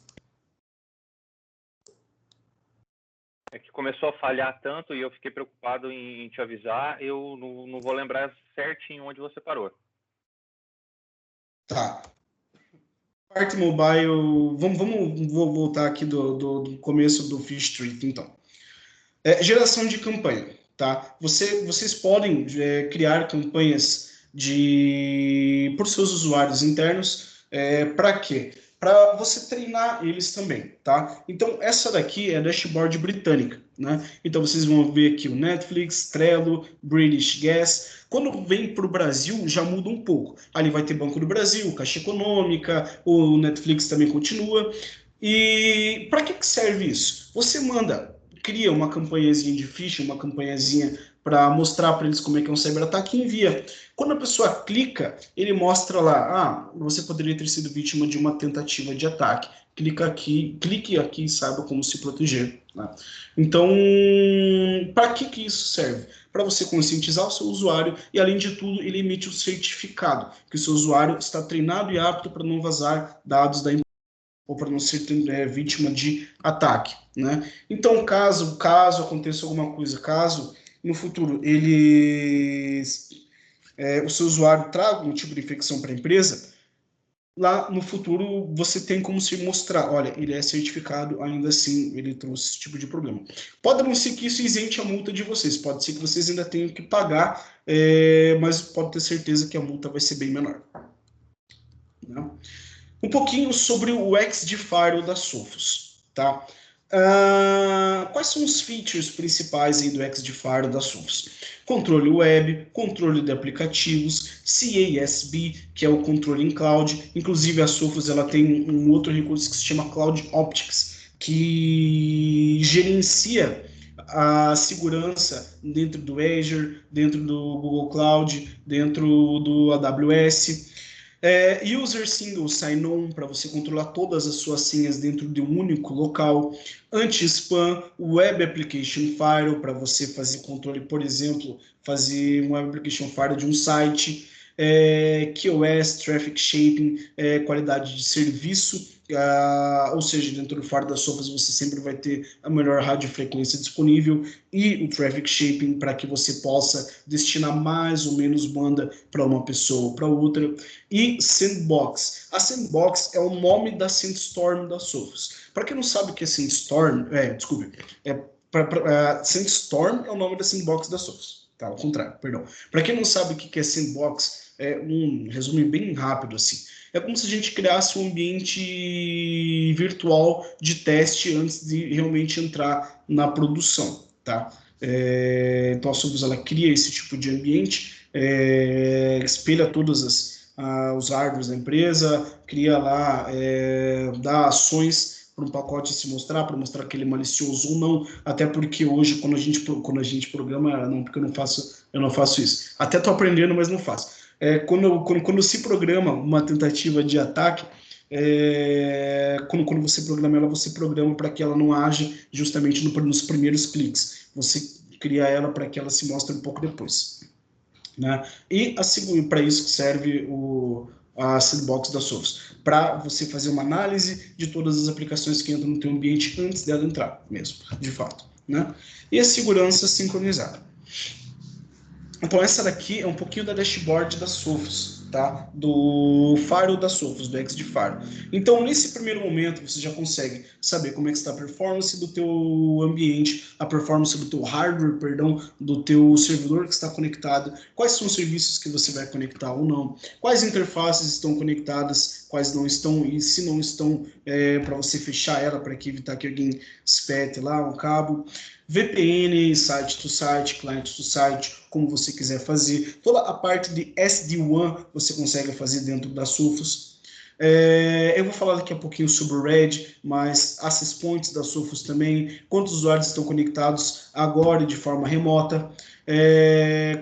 Speaker 1: É que começou a falhar tanto e eu fiquei preocupado em te avisar. Eu não vou lembrar certinho onde você parou.
Speaker 2: Tá. Parte mobile. Vou voltar aqui do começo do Fish Street, então. Geração de campanha, tá? Vocês podem criar campanhas por seus usuários internos. Para quê? Para você treinar eles também, tá? Então, essa daqui é a dashboard britânica, né? Então, vocês vão ver aqui o Netflix, Trello, British Gas. Quando vem para o Brasil, já muda um pouco. Ali vai ter Banco do Brasil, Caixa Econômica, o Netflix também continua. E para que serve isso? Você cria uma campanhazinha de phishing, uma campanhazinha para mostrar para eles como é que é um cyberataque e envia. Quando a pessoa clica, ele mostra lá, você poderia ter sido vítima de uma tentativa de ataque. Clique aqui e saiba como se proteger. Né? Então, para que isso serve? Para você conscientizar o seu usuário e, além de tudo, ele emite um certificado que o seu usuário está treinado e apto para não vazar dados da empresa ou para não ser vítima de ataque, né? Então, caso aconteça alguma coisa, caso no futuro o seu usuário traga um tipo de infecção para a empresa, lá no futuro você tem como se mostrar, olha, ele é certificado, ainda assim ele trouxe esse tipo de problema. Pode não ser que isso isente a multa de vocês, pode ser que vocês ainda tenham que pagar, mas pode ter certeza que a multa vai ser bem menor. Né? Um pouquinho sobre o XDFire da Sophos, tá? Quais são os features principais aí do XDFire da Sophos? Controle web, controle de aplicativos, CASB, que é o controle em cloud. Inclusive a Sophos ela tem um outro recurso que se chama Cloud Optics, que gerencia a segurança dentro do Azure, dentro do Google Cloud, dentro do AWS. User Single Sign-On, para você controlar todas as suas senhas dentro de um único local. Anti-spam, Web Application Firewall, para você fazer controle, por exemplo, fazer um Web Application Firewall de um site. QoS, Traffic Shaping, qualidade de serviço, ou seja, dentro do firewall da Sophos você sempre vai ter a melhor radiofrequência disponível e o Traffic Shaping para que você possa destinar mais ou menos banda para uma pessoa ou para outra. E Sandbox. A Sandbox é o nome da Sandstorm da Sophos. Para quem não sabe o que é Sandstorm, Sandstorm é o nome da Sandbox da Sophos. Tá, ao contrário, perdão. Para quem não sabe o que é Sandbox, um resumo bem rápido assim. É como se a gente criasse um ambiente virtual de teste antes de realmente entrar na produção, tá? Então a Sophos ela cria esse tipo de ambiente, espelha todos os hardwares da empresa, cria lá, dá ações para um pacote se mostrar, para mostrar que ele é malicioso ou não, até porque hoje quando a gente programa, não, porque eu não faço isso. Até estou aprendendo, mas não faço. Quando se programa uma tentativa de ataque, quando você programa ela, você programa para que ela não age justamente nos primeiros cliques. Você cria ela para que ela se mostre um pouco depois. Né? E para isso serve a Sandbox da Sophos, para você fazer uma análise de todas as aplicações que entram no teu ambiente antes dela entrar, mesmo, de fato. Né? E a segurança sincronizada. Então essa daqui é um pouquinho da dashboard da Sophos, tá? Do Firewall da Sophos, do XDFire. Então nesse primeiro momento você já consegue saber como é que está a performance do teu ambiente, a performance do teu hardware, perdão, do teu servidor que está conectado, quais são os serviços que você vai conectar ou não, quais interfaces estão conectadas, quais não estão, e se não estão, para você fechar ela para evitar que alguém espete lá um cabo. VPN, site to site, client to site, como você quiser fazer. Toda a parte de SD-WAN você consegue fazer dentro da Sophos. Eu vou falar daqui a pouquinho sobre o Red, mas access points da Sophos também, quantos usuários estão conectados agora e de forma remota,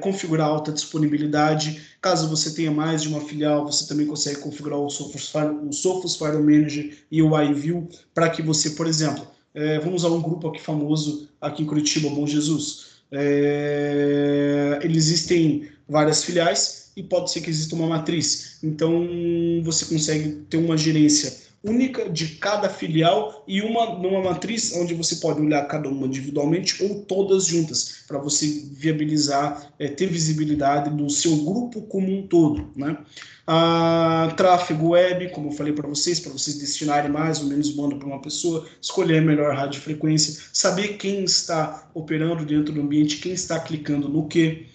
Speaker 2: configurar alta disponibilidade. Caso você tenha mais de uma filial, você também consegue configurar o Sophos File Manager e o iView para que você, por exemplo, vamos usar um grupo aqui famoso aqui em Curitiba, Bom Jesus. Existem várias filiais e pode ser que exista uma matriz. Então, você consegue ter uma gerência única de cada filial e numa matriz onde você pode olhar cada uma individualmente ou todas juntas, para você viabilizar, ter visibilidade do seu grupo como um todo, né? Tráfego web, como eu falei para vocês destinarem mais ou menos banda para uma pessoa, escolher a melhor radiofrequência, saber quem está operando dentro do ambiente, quem está clicando no quê.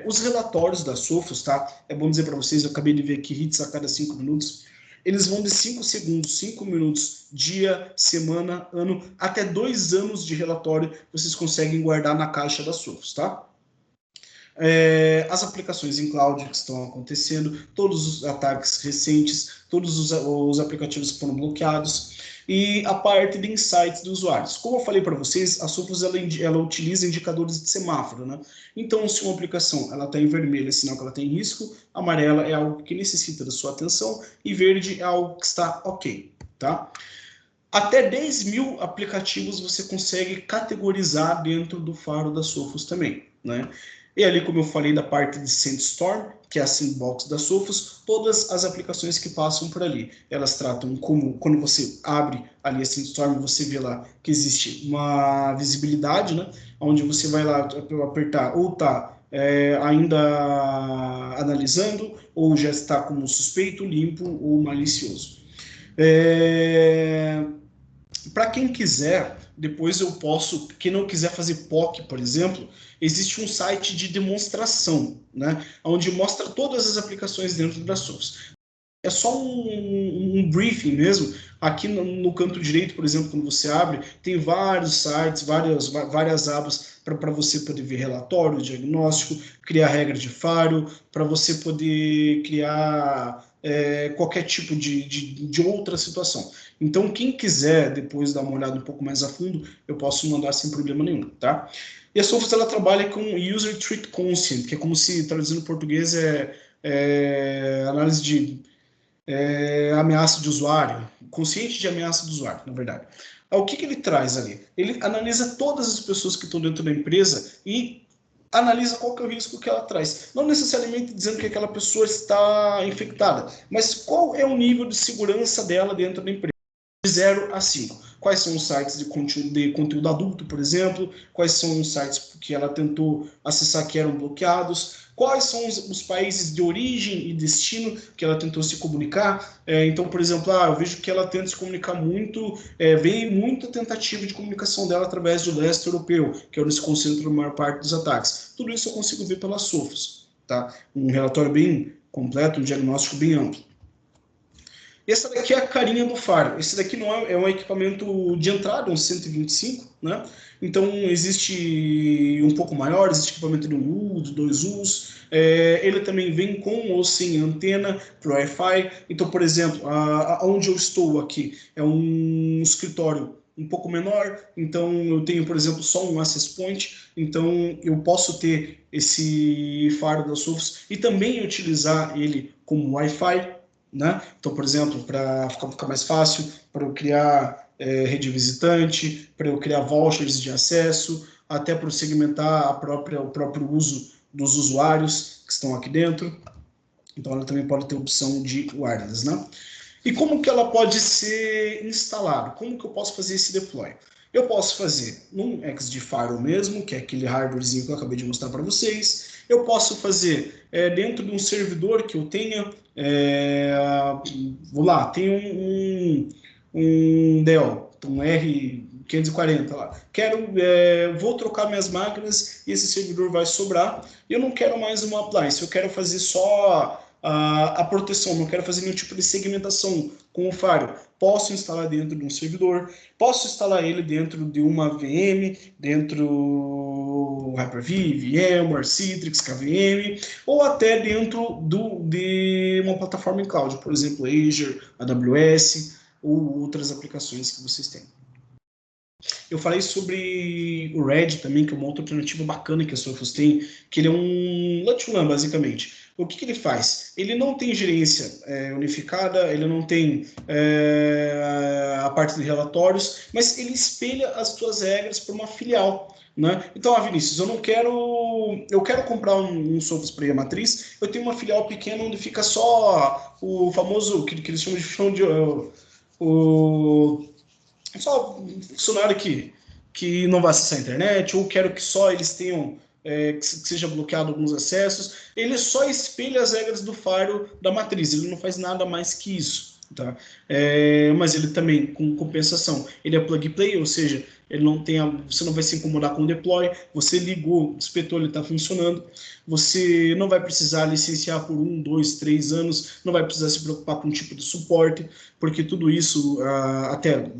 Speaker 2: Os relatórios da Sophos, tá? É bom dizer para vocês, eu acabei de ver aqui hits a cada 5 minutos. Eles vão de 5 segundos, 5 minutos, dia, semana, ano, até 2 anos de relatório vocês conseguem guardar na caixa da Sophos, tá? As aplicações em cloud que estão acontecendo, todos os ataques recentes, todos os aplicativos que foram bloqueados e a parte de insights dos usuários. Como eu falei para vocês, a Sophos ela utiliza indicadores de semáforo, né? Então, se uma aplicação está em vermelho, é sinal que ela tem risco, amarela é algo que necessita da sua atenção e verde é algo que está ok, tá? Até 10 mil aplicativos você consegue categorizar dentro do faro da Sophos também, né? E ali, como eu falei, da parte de SandStorm, que é a sandbox da Sophos, todas as aplicações que passam por ali, elas tratam como, quando você abre ali a SandStorm, você vê lá que existe uma visibilidade, né? Onde você vai lá apertar, ou está ainda analisando, ou já está como suspeito, limpo ou malicioso. Para quem quiser, depois eu posso, quem não quiser fazer POC, por exemplo, existe um site de demonstração, né, onde mostra todas as aplicações dentro da Sophos. É só um briefing mesmo. Aqui no canto direito, por exemplo, quando você abre, tem vários sites, várias abas para você poder ver relatório, diagnóstico, criar regra de faro, para você poder criar qualquer tipo de outra situação. Então, quem quiser depois dar uma olhada um pouco mais a fundo, eu posso mandar sem problema nenhum, tá? E a Sophos, ela trabalha com User Threat Conscient, que é como se, traduzindo em português, análise de ameaça de usuário, consciente de ameaça do usuário, na verdade. O que ele traz ali? Ele analisa todas as pessoas que estão dentro da empresa e analisa qual que é o risco que ela traz. Não necessariamente dizendo que aquela pessoa está infectada, mas qual é o nível de segurança dela dentro da empresa. De 0 a 5. Quais são os sites de conteúdo adulto, por exemplo? Quais são os sites que ela tentou acessar que eram bloqueados? Quais são os países de origem e destino que ela tentou se comunicar? Então, por exemplo, eu vejo que ela tenta se comunicar muito, vem muita tentativa de comunicação dela através do leste europeu, que é onde se concentra a maior parte dos ataques. Tudo isso eu consigo ver pela Sophos, tá? Um relatório bem completo, um diagnóstico bem amplo. Essa daqui é a carinha do faro. Esse daqui não é um equipamento de entrada, um 125, né? Então, existe um pouco maior, existe equipamento de 1 U, de 2 Us. Ele também vem com ou sem antena para o Wi-Fi. Então, por exemplo, onde eu estou aqui é um escritório um pouco menor, então eu tenho, por exemplo, só um access point, então eu posso ter esse faro da Sophos e também utilizar ele como Wi-Fi, né? Então, por exemplo, para ficar mais fácil, para eu criar rede visitante, para eu criar vouchers de acesso, até para segmentar o próprio uso dos usuários que estão aqui dentro. Então, ela também pode ter opção de wireless, né? E como que ela pode ser instalada? Como que eu posso fazer esse deploy? Eu posso fazer num XD-Firewall mesmo, que é aquele hardwarezinho que eu acabei de mostrar para vocês. Eu posso fazer dentro de um servidor que eu tenha. Vou lá, tem um Dell, um R540 lá. Vou trocar minhas máquinas e esse servidor vai sobrar. Eu não quero mais uma appliance, eu quero fazer só a proteção, não quero fazer nenhum tipo de segmentação com o Firewall, posso instalar dentro de um servidor, posso instalar ele dentro de uma VM, dentro do Hyper-V, VMware, Citrix, KVM, ou até dentro de uma plataforma em cloud, por exemplo, Azure, AWS, ou outras aplicações que vocês têm. Eu falei sobre o Red também, que é uma outra alternativa bacana que a Sophos tem, que ele é um LUTLAN, basicamente. O que ele faz? Ele não tem gerência unificada, ele não tem a parte de relatórios, mas ele espelha as suas regras para uma filial. Né? Então, Vinícius, eu quero comprar um Sophos para a matriz, eu tenho uma filial pequena onde fica só o famoso, que eles chamam de só um funcionário que não vai acessar a internet, ou quero que só eles tenham, que seja bloqueado alguns acessos. Ele só espelha as regras do firewall da matriz, ele não faz nada mais que isso. Tá? Mas ele também, com compensação, ele é plug and play, ou seja, ele não tem você não vai se incomodar com o deploy, você ligou, espetou, ele está funcionando, você não vai precisar licenciar por 1, 2, 3 anos, não vai precisar se preocupar com um tipo de suporte, porque tudo isso, até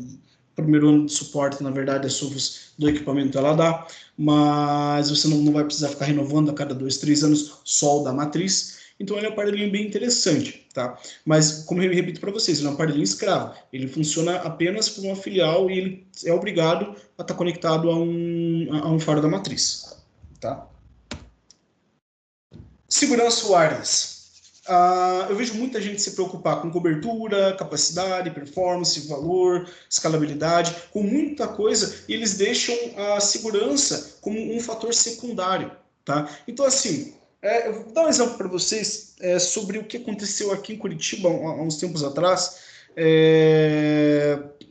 Speaker 2: primeiro ano de suporte, na verdade, a Sophos do equipamento ela dá, mas você não vai precisar ficar renovando a cada 2, 3 anos só o da matriz. Então ele é um aparelhinho bem interessante, tá? Mas, como eu repito para vocês, ele é um aparelhinho escravo. Ele funciona apenas por uma filial e ele é obrigado a estar conectado a um firewall da matriz, tá? Segurança wireless. Eu vejo muita gente se preocupar com cobertura, capacidade, performance, valor, escalabilidade, com muita coisa, e eles deixam a segurança como um fator secundário, tá? Então, assim, eu vou dar um exemplo para vocês sobre o que aconteceu aqui em Curitiba há uns tempos atrás.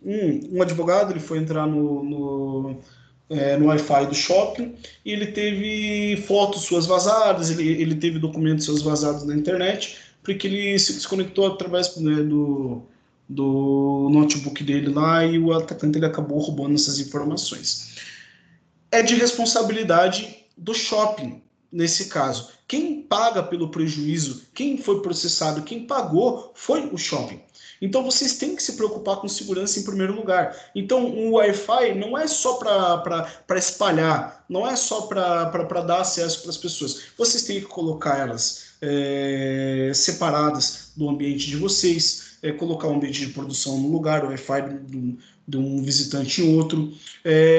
Speaker 2: Um advogado ele foi entrar no Wi-Fi do shopping, e ele teve fotos suas vazadas, ele teve documentos seus vazados na internet, porque ele se desconectou através do notebook dele lá, e o atacante ele acabou roubando essas informações. É de responsabilidade do shopping, nesse caso. Quem paga pelo prejuízo, quem foi processado, quem pagou foi o shopping. Então, vocês têm que se preocupar com segurança em primeiro lugar. Então, o Wi-Fi não é só para espalhar, não é só para dar acesso para as pessoas. Vocês têm que colocar elas separadas do ambiente de vocês, colocar o ambiente de produção no lugar, o Wi-Fi de um visitante em outro.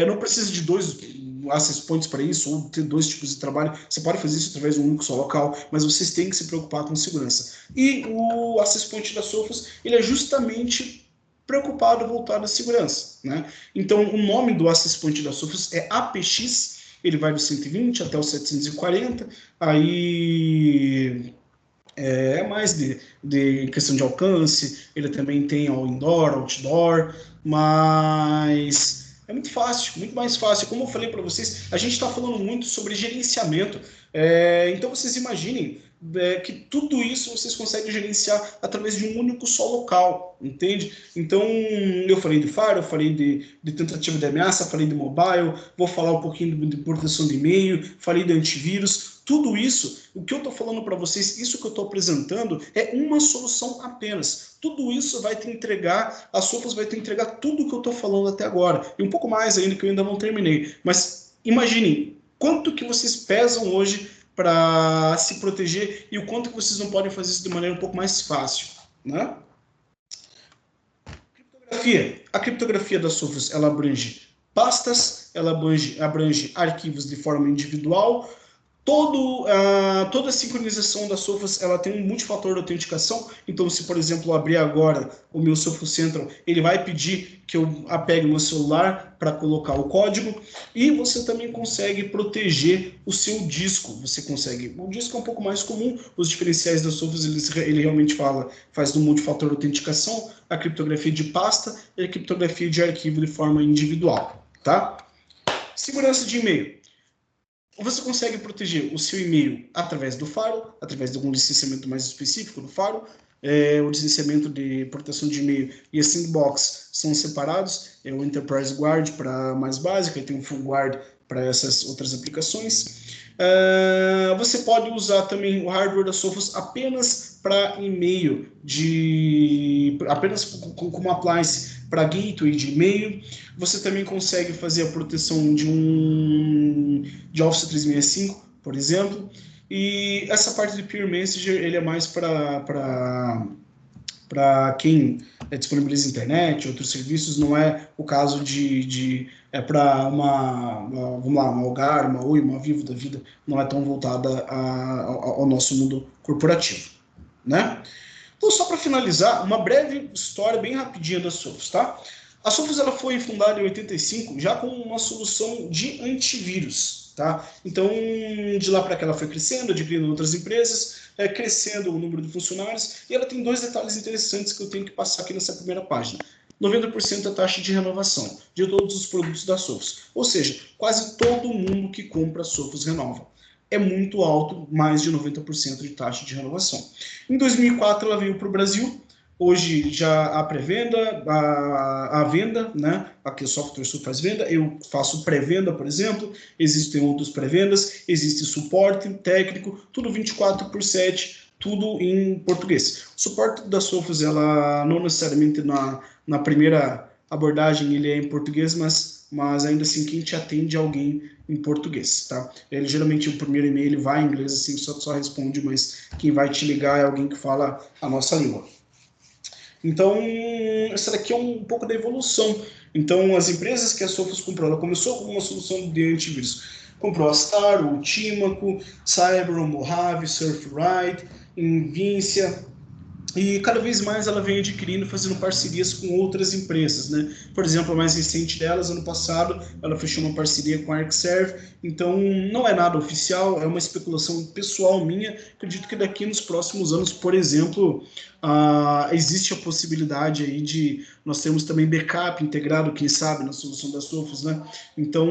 Speaker 2: Não precisa de 2 access points para isso, ou ter 2 tipos de trabalho. Você pode fazer isso através de um único só local, mas vocês têm que se preocupar com segurança. E o access point da Sophos, ele é justamente preocupado, voltado à segurança, né? Então, o nome do access point da Sophos é APX, ele vai do 120 até o 740, aí mais de questão de alcance, ele também tem ao indoor, outdoor, mas é muito fácil, muito mais fácil. Como eu falei para vocês, a gente está falando muito sobre gerenciamento, então vocês imaginem que tudo isso vocês conseguem gerenciar através de um único só local, entende? Então, eu falei de firewall, eu falei de tentativa de ameaça, falei de mobile, vou falar um pouquinho de proteção de e-mail, falei de antivírus. Tudo isso, o que eu estou falando para vocês, isso que eu estou apresentando, é uma solução apenas. Tudo isso vai te entregar, a Sophos vai te entregar tudo o que eu estou falando até agora. E um pouco mais ainda, que eu ainda não terminei. Mas imaginem, quanto que vocês pesam hoje para se proteger e o quanto que vocês não podem fazer isso de maneira um pouco mais fácil, né? A criptografia da Sophos, ela abrange pastas, ela abrange arquivos de forma individual. Toda a sincronização da Sophos, ela tem um multifator de autenticação. Então, se, por exemplo, eu abrir agora o meu Sophos Central, ele vai pedir que eu apegue meu celular para colocar o código. E você também consegue proteger o seu disco. O disco é um pouco mais comum. Os diferenciais da Sophos, ele realmente faz do multifator de autenticação, a criptografia de pasta e a criptografia de arquivo de forma individual, tá? Segurança de e-mail. Você consegue proteger o seu e-mail através do firewall, através de algum licenciamento mais específico do firewall. O licenciamento de proteção de e-mail e a sandbox são separados. O Enterprise Guard para mais básica, e tem o Full Guard para essas outras aplicações. Você pode usar também o hardware da Sophos apenas para e-mail, apenas como appliance para gateway de e-mail. Você também consegue fazer a proteção de Office 365, por exemplo. E essa parte do Peer Messenger, ele é mais para quem disponibiliza internet, outros serviços, não é o caso para vamos lá, uma Algar, uma Oi, uma Vivo da vida, não é tão voltada ao nosso mundo corporativo, né? Então, só para finalizar, uma breve história bem rapidinha da Sophos, tá? A Sophos ela foi fundada em 85 já com uma solução de antivírus, tá? Então, de lá para cá ela foi crescendo, adquirindo outras empresas, crescendo o número de funcionários, e ela tem 2 detalhes interessantes que eu tenho que passar aqui nessa primeira página. 90% da taxa de renovação de todos os produtos da Sophos, ou seja, quase todo mundo que compra a Sophos renova. É muito alto, mais de 90% de taxa de renovação. Em 2004 ela veio para o Brasil, hoje já há pré-venda, a venda, né? Aqui o Software Sul faz venda, eu faço pré-venda, por exemplo, existem outros pré-vendas, existe suporte técnico, tudo 24/7, tudo em português. O suporte da Sophos, ela não necessariamente na primeira abordagem ele é em português, mas ainda assim quem te atende é alguém em português, tá? Ele geralmente o primeiro e-mail ele vai em inglês, assim, só responde, mas quem vai te ligar é alguém que fala a nossa língua. Então, essa daqui é um pouco da evolução. Então, as empresas que a Sophos comprou, ela começou com uma solução de antivírus. Comprou a Star, o Timaco, Cyber, o Mojave, Surfright, Invincia, e cada vez mais ela vem adquirindo, fazendo parcerias com outras empresas, né? Por exemplo, a mais recente delas, ano passado, ela fechou uma parceria com a ArcServe, então não é nada oficial, é uma especulação pessoal minha. Acredito que daqui nos próximos anos, por exemplo, existe a possibilidade aí de nós termos também backup integrado, quem sabe, na solução da Sophos, né? Então,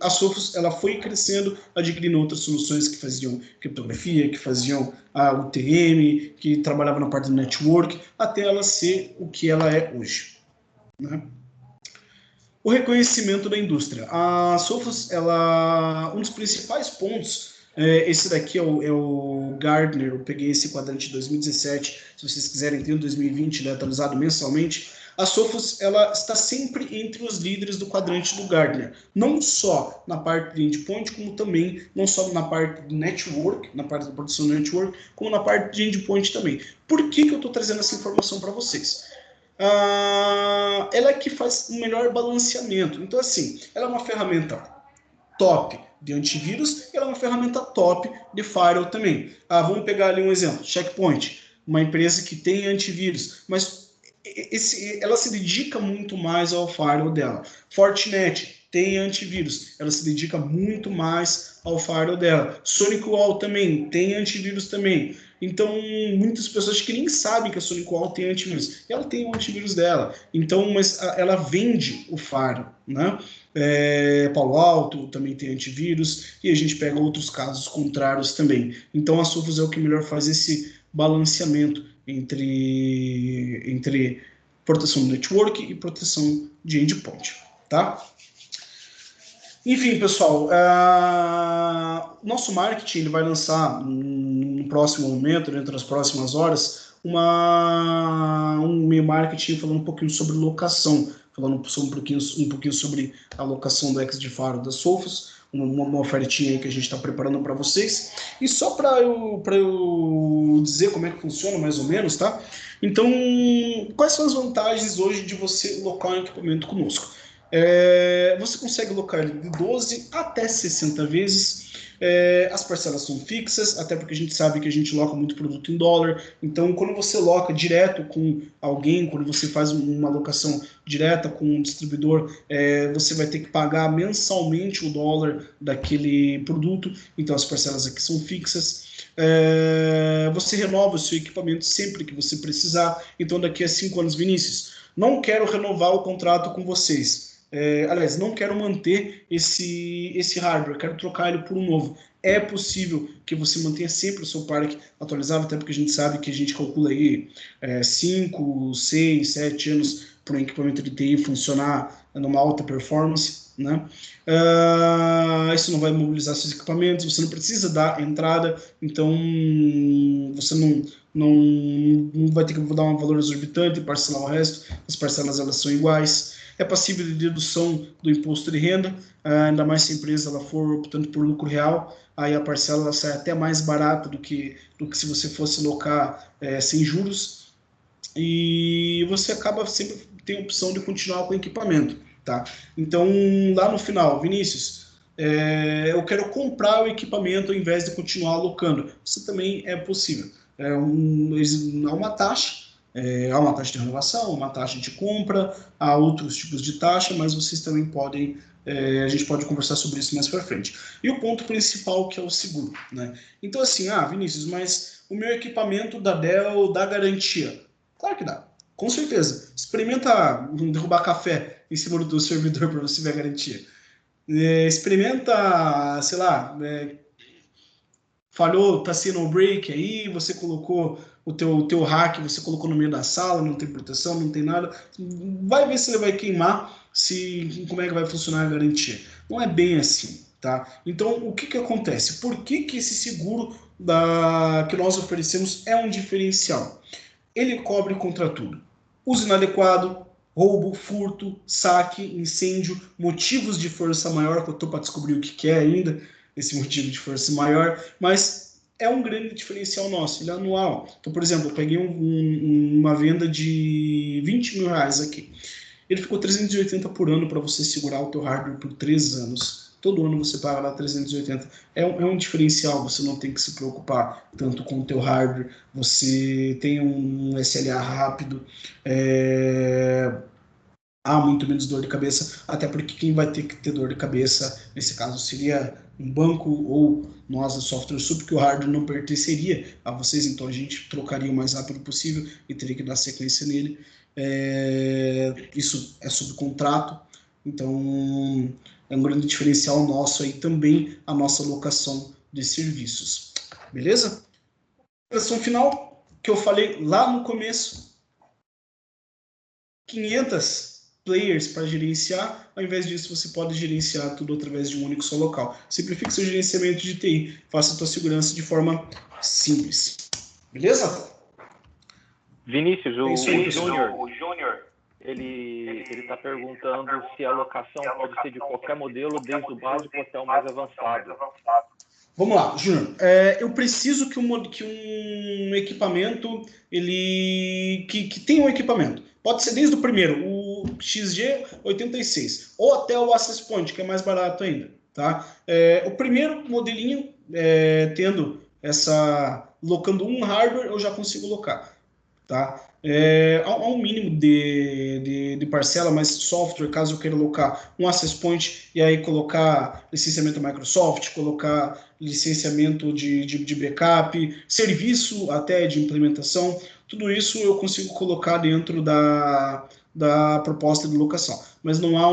Speaker 2: a Sophos, ela foi crescendo, adquirindo outras soluções que faziam criptografia, que faziam a UTM, que trabalhava na parte do network, até ela ser o que ela é hoje, né? O reconhecimento da indústria. A Sophos, um dos principais pontos, esse daqui é o Gartner, eu peguei esse quadrante de 2017, se vocês quiserem ter o 2020, ele é atualizado mensalmente. A Sophos, ela está sempre entre os líderes do quadrante do Gartner, não só na parte de endpoint, como também, não só na parte de network, na parte da produção de network, como na parte de endpoint também. Por que eu estou trazendo essa informação para vocês? Ela é que faz o melhor balanceamento. Então, assim, ela é uma ferramenta top de antivírus e ela é uma ferramenta top de firewall também. Vamos pegar ali um exemplo, Checkpoint, uma empresa que tem antivírus, mas ela se dedica muito mais ao firewall dela. Fortinet tem antivírus, ela se dedica muito mais ao firewall dela. SonicWall também tem antivírus também. Então, muitas pessoas que nem sabem que a SonicWall tem antivírus. Ela tem o antivírus dela. Então, mas ela vende o firewall, né? Palo Alto também tem antivírus. E a gente pega outros casos contrários também. Então, a Sophos é o que melhor faz esse balanceamento entre proteção do network e proteção de endpoint, tá? Enfim, pessoal, nosso marketing ele vai lançar no próximo momento, dentro das próximas horas, um e-mail marketing falando um pouquinho sobre locação, falando um pouquinho sobre a locação do X de Faro da Sophos, uma ofertinha aí que a gente está preparando para vocês. E só para eu dizer como é que funciona mais ou menos, tá? Então, quais são as vantagens hoje de você locar um equipamento conosco? Você consegue locar ele de 12 até 60 vezes. As parcelas são fixas, até porque a gente sabe que a gente loca muito produto em dólar. Então, quando você loca direto com alguém, quando você faz uma locação direta com um distribuidor, você vai ter que pagar mensalmente o dólar daquele produto. Então, as parcelas aqui são fixas. Você renova o seu equipamento sempre que você precisar. Então, daqui a 5 anos, Vinícius, não quero renovar o contrato com vocês. Aliás, não quero manter esse hardware, quero trocar ele por um novo. É possível que você mantenha sempre o seu parque atualizado, até porque a gente sabe que a gente calcula aí 5, 6, 7 anos para um equipamento de TI funcionar numa alta performance, né? Isso não vai mobilizar seus equipamentos, você não precisa dar entrada, então você não vai ter que dar um valor exorbitante e parcelar o resto, as parcelas elas são iguais. É passível de dedução do imposto de renda, ainda mais se a empresa ela for optando por lucro real, aí a parcela ela sai até mais barata do que se você fosse locar sem juros, e você acaba sempre tem a opção de continuar com o equipamento, tá? Então, lá no final, Vinícius, eu quero comprar o equipamento ao invés de continuar alocando. Isso também é possível. Há uma taxa, há uma taxa de renovação, uma taxa de compra, há outros tipos de taxa, mas vocês também podem, a gente pode conversar sobre isso mais para frente. E o ponto principal, que é o seguro, né? Então, assim, Vinícius, mas o meu equipamento da Dell dá garantia? Claro que dá, com certeza. Experimenta derrubar café em cima do servidor para você ver a garantia. Experimenta, sei lá, falhou, tá sendo um break aí, você colocou o teu hack, você colocou no meio da sala, não tem proteção, não tem nada. Vai ver se ele vai queimar, como é que vai funcionar a garantia. Não é bem assim, tá? Então, o que acontece? Por que esse seguro que nós oferecemos é um diferencial? Ele cobre contra tudo: uso inadequado, roubo, furto, saque, incêndio, motivos de força maior, que eu estou para descobrir o que é ainda, esse motivo de força maior, mas é um grande diferencial nosso, ele é anual. Então, por exemplo, eu peguei uma venda de 20 mil reais aqui. Ele ficou 380 por ano para você segurar o teu hardware por 3 anos. Todo ano você paga lá 380. É um diferencial, você não tem que se preocupar tanto com o teu hardware, você tem um SLA rápido, há muito menos dor de cabeça, até porque quem vai ter que ter dor de cabeça, nesse caso, seria um banco ou nós da Software Sul, porque o hardware não pertenceria a vocês, então a gente trocaria o mais rápido possível e teria que dar sequência nele. Isso é sob contrato, então é um grande diferencial nosso aí também, a nossa locação de serviços. Beleza? Versão final, que eu falei lá no começo, 500 players para gerenciar, ao invés disso você pode gerenciar tudo através de um único só local. Simplifique seu gerenciamento de TI, faça a tua segurança de forma simples. Beleza?
Speaker 1: Vinícius, o
Speaker 2: aí,
Speaker 1: Júnior, ele está perguntando se a locação pode ser de qualquer modelo, desde o básico até o mais avançado.
Speaker 2: Vamos lá, Júnior. Eu preciso que um equipamento, que tenha um equipamento. Pode ser desde o primeiro, o XG86, ou até o Access Point, que é mais barato ainda. Tá? O primeiro modelinho, locando um hardware, eu já consigo locar. Tá? Há um mínimo de parcela, mas software, caso eu queira colocar um Access Point e aí colocar licenciamento Microsoft, colocar licenciamento de backup, serviço até de implementação, tudo isso eu consigo colocar dentro da proposta de locação. Mas não há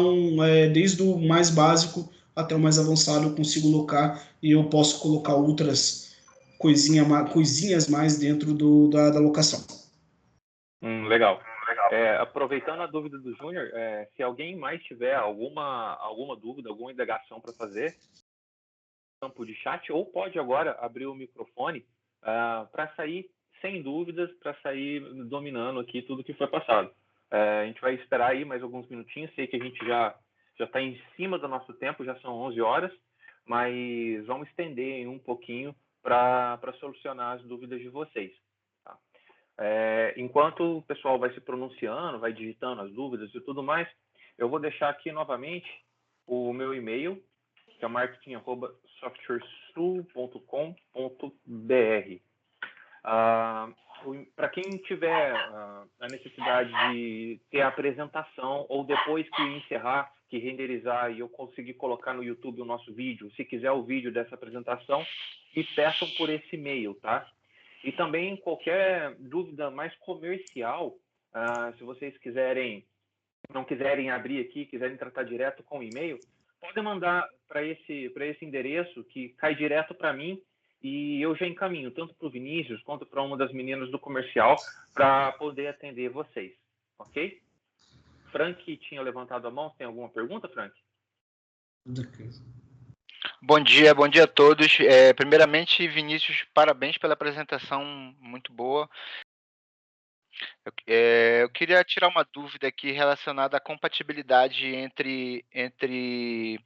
Speaker 2: desde o mais básico até o mais avançado eu consigo locar e eu posso colocar outras coisinhas mais dentro da locação.
Speaker 1: Legal. Aproveitando a dúvida do Júnior, se alguém mais tiver alguma dúvida, alguma indagação para fazer, campo de chat, ou pode agora abrir o microfone para sair sem dúvidas, para sair dominando aqui tudo que foi passado. A gente vai esperar aí mais alguns minutinhos, sei que a gente já está em cima do nosso tempo, já são 11 horas, mas vamos estender um pouquinho para solucionar as dúvidas de vocês. Tá? Enquanto o pessoal vai se pronunciando, vai digitando as dúvidas e tudo mais, eu vou deixar aqui novamente o meu e-mail, que é marketing@softwaresul.com.br. Para quem tiver a necessidade de ter a apresentação, ou depois que encerrar, que renderizar e eu conseguir colocar no YouTube o nosso vídeo, se quiser o vídeo dessa apresentação, me peçam por esse e-mail, tá? E também qualquer dúvida mais comercial, se vocês não quiserem abrir aqui, quiserem tratar direto com o e-mail, podem mandar para esse endereço que cai direto para mim e eu já encaminho tanto para o Vinícius quanto para uma das meninas do comercial para poder atender vocês, ok? Frank tinha levantado a mão. Tem alguma pergunta, Frank?
Speaker 4: Bom dia a todos. Primeiramente, Vinícius, parabéns pela apresentação, muito boa. Eu queria tirar uma dúvida aqui relacionada à compatibilidade entre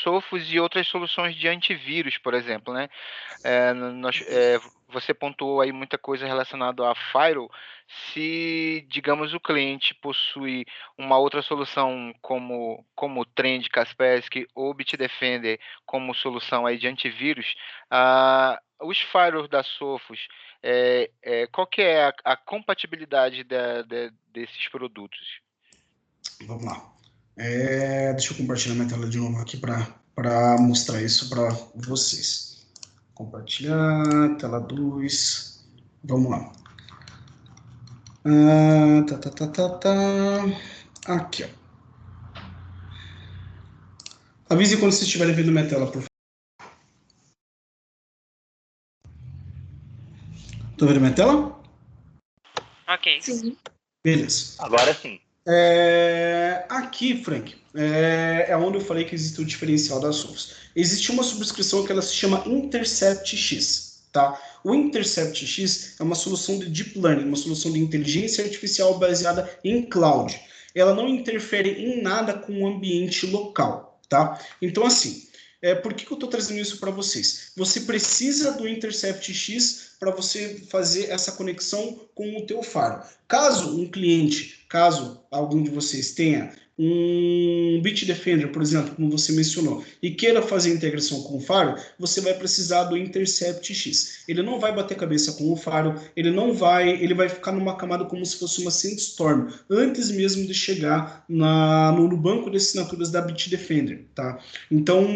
Speaker 4: Sophos e outras soluções de antivírus, por exemplo, né? Você pontuou aí muita coisa relacionada a Firewall. Se, digamos, o cliente possui uma outra solução como o Trend, Kaspersky ou Bitdefender como solução aí de antivírus, os firewalls da Sophos, qual que é a compatibilidade desses produtos?
Speaker 2: Vamos lá. Deixa eu compartilhar minha tela de novo aqui para mostrar isso para vocês. Compartilhar, tela 2. Vamos lá. Aqui, ó. Avise quando vocês estiverem vendo minha tela, por favor. Estão vendo minha tela?
Speaker 5: Ok.
Speaker 3: Sim.
Speaker 2: Beleza.
Speaker 1: Agora sim.
Speaker 2: Aqui, Frank, é onde eu falei que existe o diferencial das Sophos. Existe uma subscrição que ela se chama Intercept X, tá? O Intercept X é uma solução de Deep Learning, uma solução de inteligência artificial baseada em cloud. Ela não interfere em nada com o ambiente local, tá? Então, assim, por que eu estou trazendo isso para vocês? Você precisa do Intercept X para você fazer essa conexão com o teu Firewall. Caso algum de vocês tenha um Bitdefender, por exemplo, como você mencionou, e queira fazer integração com o Firewall, você vai precisar do Intercept X. Ele não vai bater cabeça com o Firewall, ele vai ficar numa camada como se fosse uma Sandstorm, antes mesmo de chegar no banco de assinaturas da Bitdefender, tá? Então,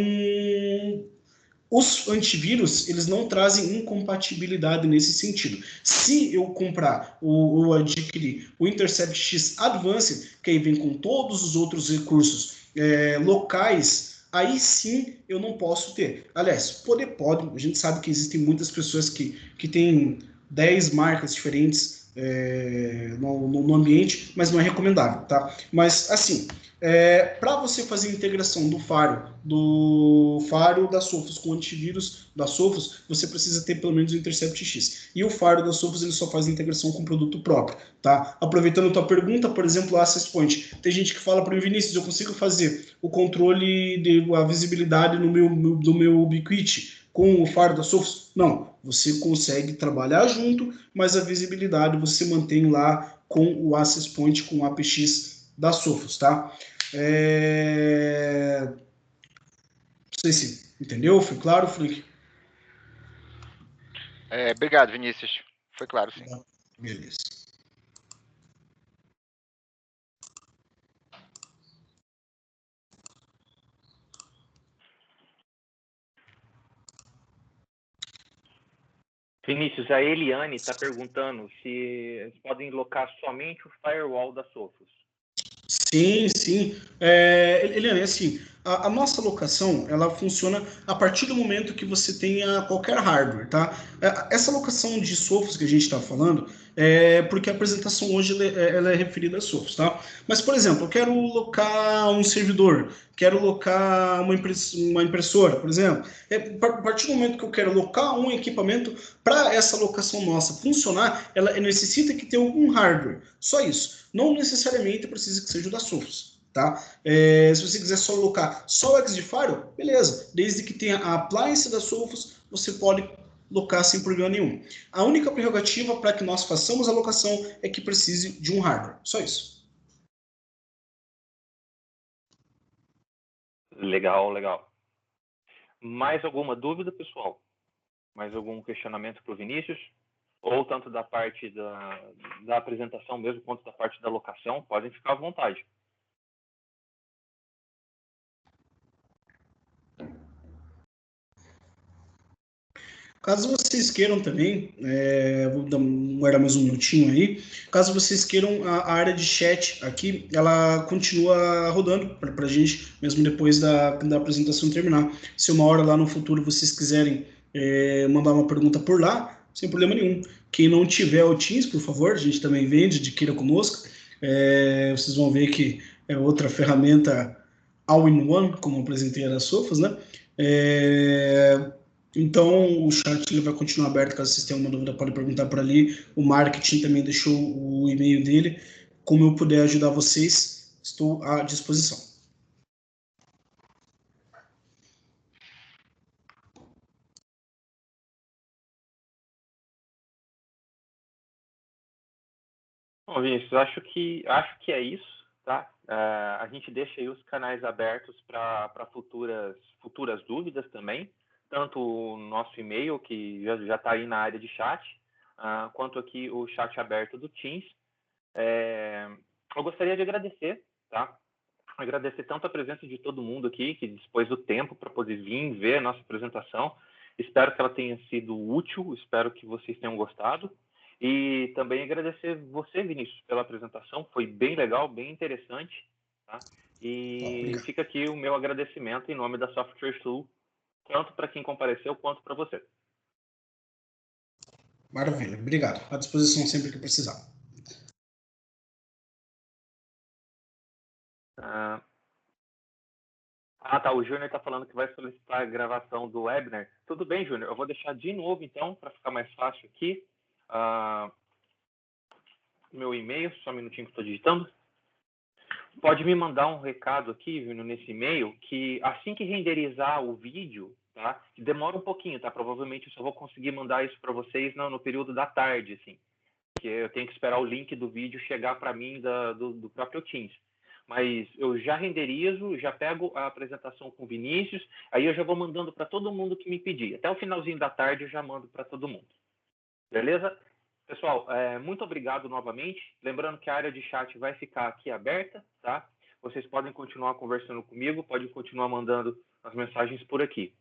Speaker 2: os antivírus, eles não trazem incompatibilidade nesse sentido. Se eu comprar ou adquirir o Intercept X Advanced, que aí vem com todos os outros recursos locais, aí sim eu não posso ter. Aliás, pode, a gente sabe que existem muitas pessoas que têm 10 marcas diferentes no ambiente, mas não é recomendável, tá? Mas, assim, para você fazer a integração do Firewall da Sophos com o antivírus da Sophos, você precisa ter pelo menos o Intercept X. E o Firewall da Sophos, ele só faz a integração com o produto próprio, tá? Aproveitando a tua pergunta, por exemplo, a Access Point. Tem gente que fala para mim, Vinícius, eu consigo fazer o controle a visibilidade do meu Ubiquiti com o Firewall da Sophos? Não, você consegue trabalhar junto, mas a visibilidade você mantém lá com o Access Point, com o APX da Sophos, tá? Não sei se entendeu, foi claro, Frank?
Speaker 4: Obrigado, Vinícius. Foi claro, sim.
Speaker 2: Beleza.
Speaker 1: Vinícius, a Eliane está perguntando se eles podem locar somente o firewall da Sophos.
Speaker 2: Sim, sim. Eliane, assim, a nossa locação, ela funciona a partir do momento que você tenha qualquer hardware, tá? Essa locação de Sophos que a gente está falando porque a apresentação hoje ela é referida a Sophos, tá? Mas, por exemplo, eu quero locar um servidor, quero locar uma impressora, por exemplo. A partir do momento que eu quero locar um equipamento, para essa locação nossa funcionar, ela necessita que tenha algum hardware. Só isso. Não necessariamente precisa que seja o da Sophos. Tá? Se você quiser só locar só o XDFire, beleza. Desde que tenha a appliance da Sophos, você pode locar sem problema nenhum. A única prerrogativa para que nós façamos a locação é que precise de um hardware. Só isso.
Speaker 1: Legal, legal. Mais alguma dúvida, pessoal? Mais algum questionamento para o Vinícius? Ou tanto da parte da apresentação mesmo, quanto da parte da locação? Podem ficar à vontade.
Speaker 2: Caso vocês queiram também, vou guardar mais um minutinho aí, caso vocês queiram, a área de chat aqui, ela continua rodando para a gente, mesmo depois da apresentação terminar. Se uma hora lá no futuro vocês quiserem mandar uma pergunta por lá, sem problema nenhum. Quem não tiver o Teams, por favor, a gente também vende, adquira conosco. Vocês vão ver que é outra ferramenta all-in-one, como eu apresentei nas sofas, né? Então, o chat ele vai continuar aberto, caso vocês tenham uma dúvida, pode perguntar por ali. O marketing também deixou o e-mail dele. Como eu puder ajudar vocês, estou à disposição.
Speaker 1: Bom, Vinícius, acho que é isso, tá? A gente deixa aí os canais abertos para futuras dúvidas também, tanto o nosso e-mail, que já está aí na área de chat, quanto aqui o chat aberto do Teams. Eu gostaria de agradecer, tá? Agradecer tanto a presença de todo mundo aqui, que dispôs do tempo para poder vir ver a nossa apresentação. Espero que ela tenha sido útil, espero que vocês tenham gostado. E também agradecer você, Vinícius, pela apresentação. Foi bem legal, bem interessante. Tá? E fica aqui o meu agradecimento em nome da Software Sul, tanto para quem compareceu quanto para você.
Speaker 2: Maravilha, obrigado. À disposição sempre que precisar.
Speaker 1: Tá, o Júnior está falando que vai solicitar a gravação do webinar. Tudo bem, Júnior, eu vou deixar de novo, então, para ficar mais fácil aqui. Meu e-mail, só um minutinho que estou digitando. Pode me mandar um recado aqui, Júnior, nesse e-mail, que assim que renderizar o vídeo, tá? Demora um pouquinho, tá? Provavelmente eu só vou conseguir mandar isso para vocês no período da tarde, assim. Que eu tenho que esperar o link do vídeo chegar para mim do próprio Teams. Mas eu já renderizo, já pego a apresentação com o Vinícius, aí eu já vou mandando para todo mundo que me pedir. Até o finalzinho da tarde eu já mando para todo mundo. Beleza? Pessoal, muito obrigado novamente. Lembrando que a área de chat vai ficar aqui aberta, tá? Vocês podem continuar conversando comigo, podem continuar mandando as mensagens por aqui.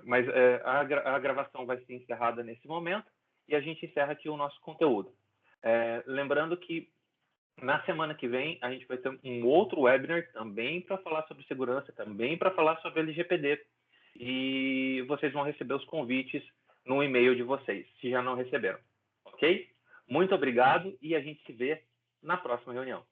Speaker 1: Mas a gravação vai ser encerrada nesse momento e a gente encerra aqui o nosso conteúdo. Lembrando que na semana que vem a gente vai ter um outro webinar também para falar sobre segurança, também para falar sobre LGPD. E vocês vão receber os convites no e-mail de vocês, se já não receberam. Ok? Muito obrigado e a gente se vê na próxima reunião.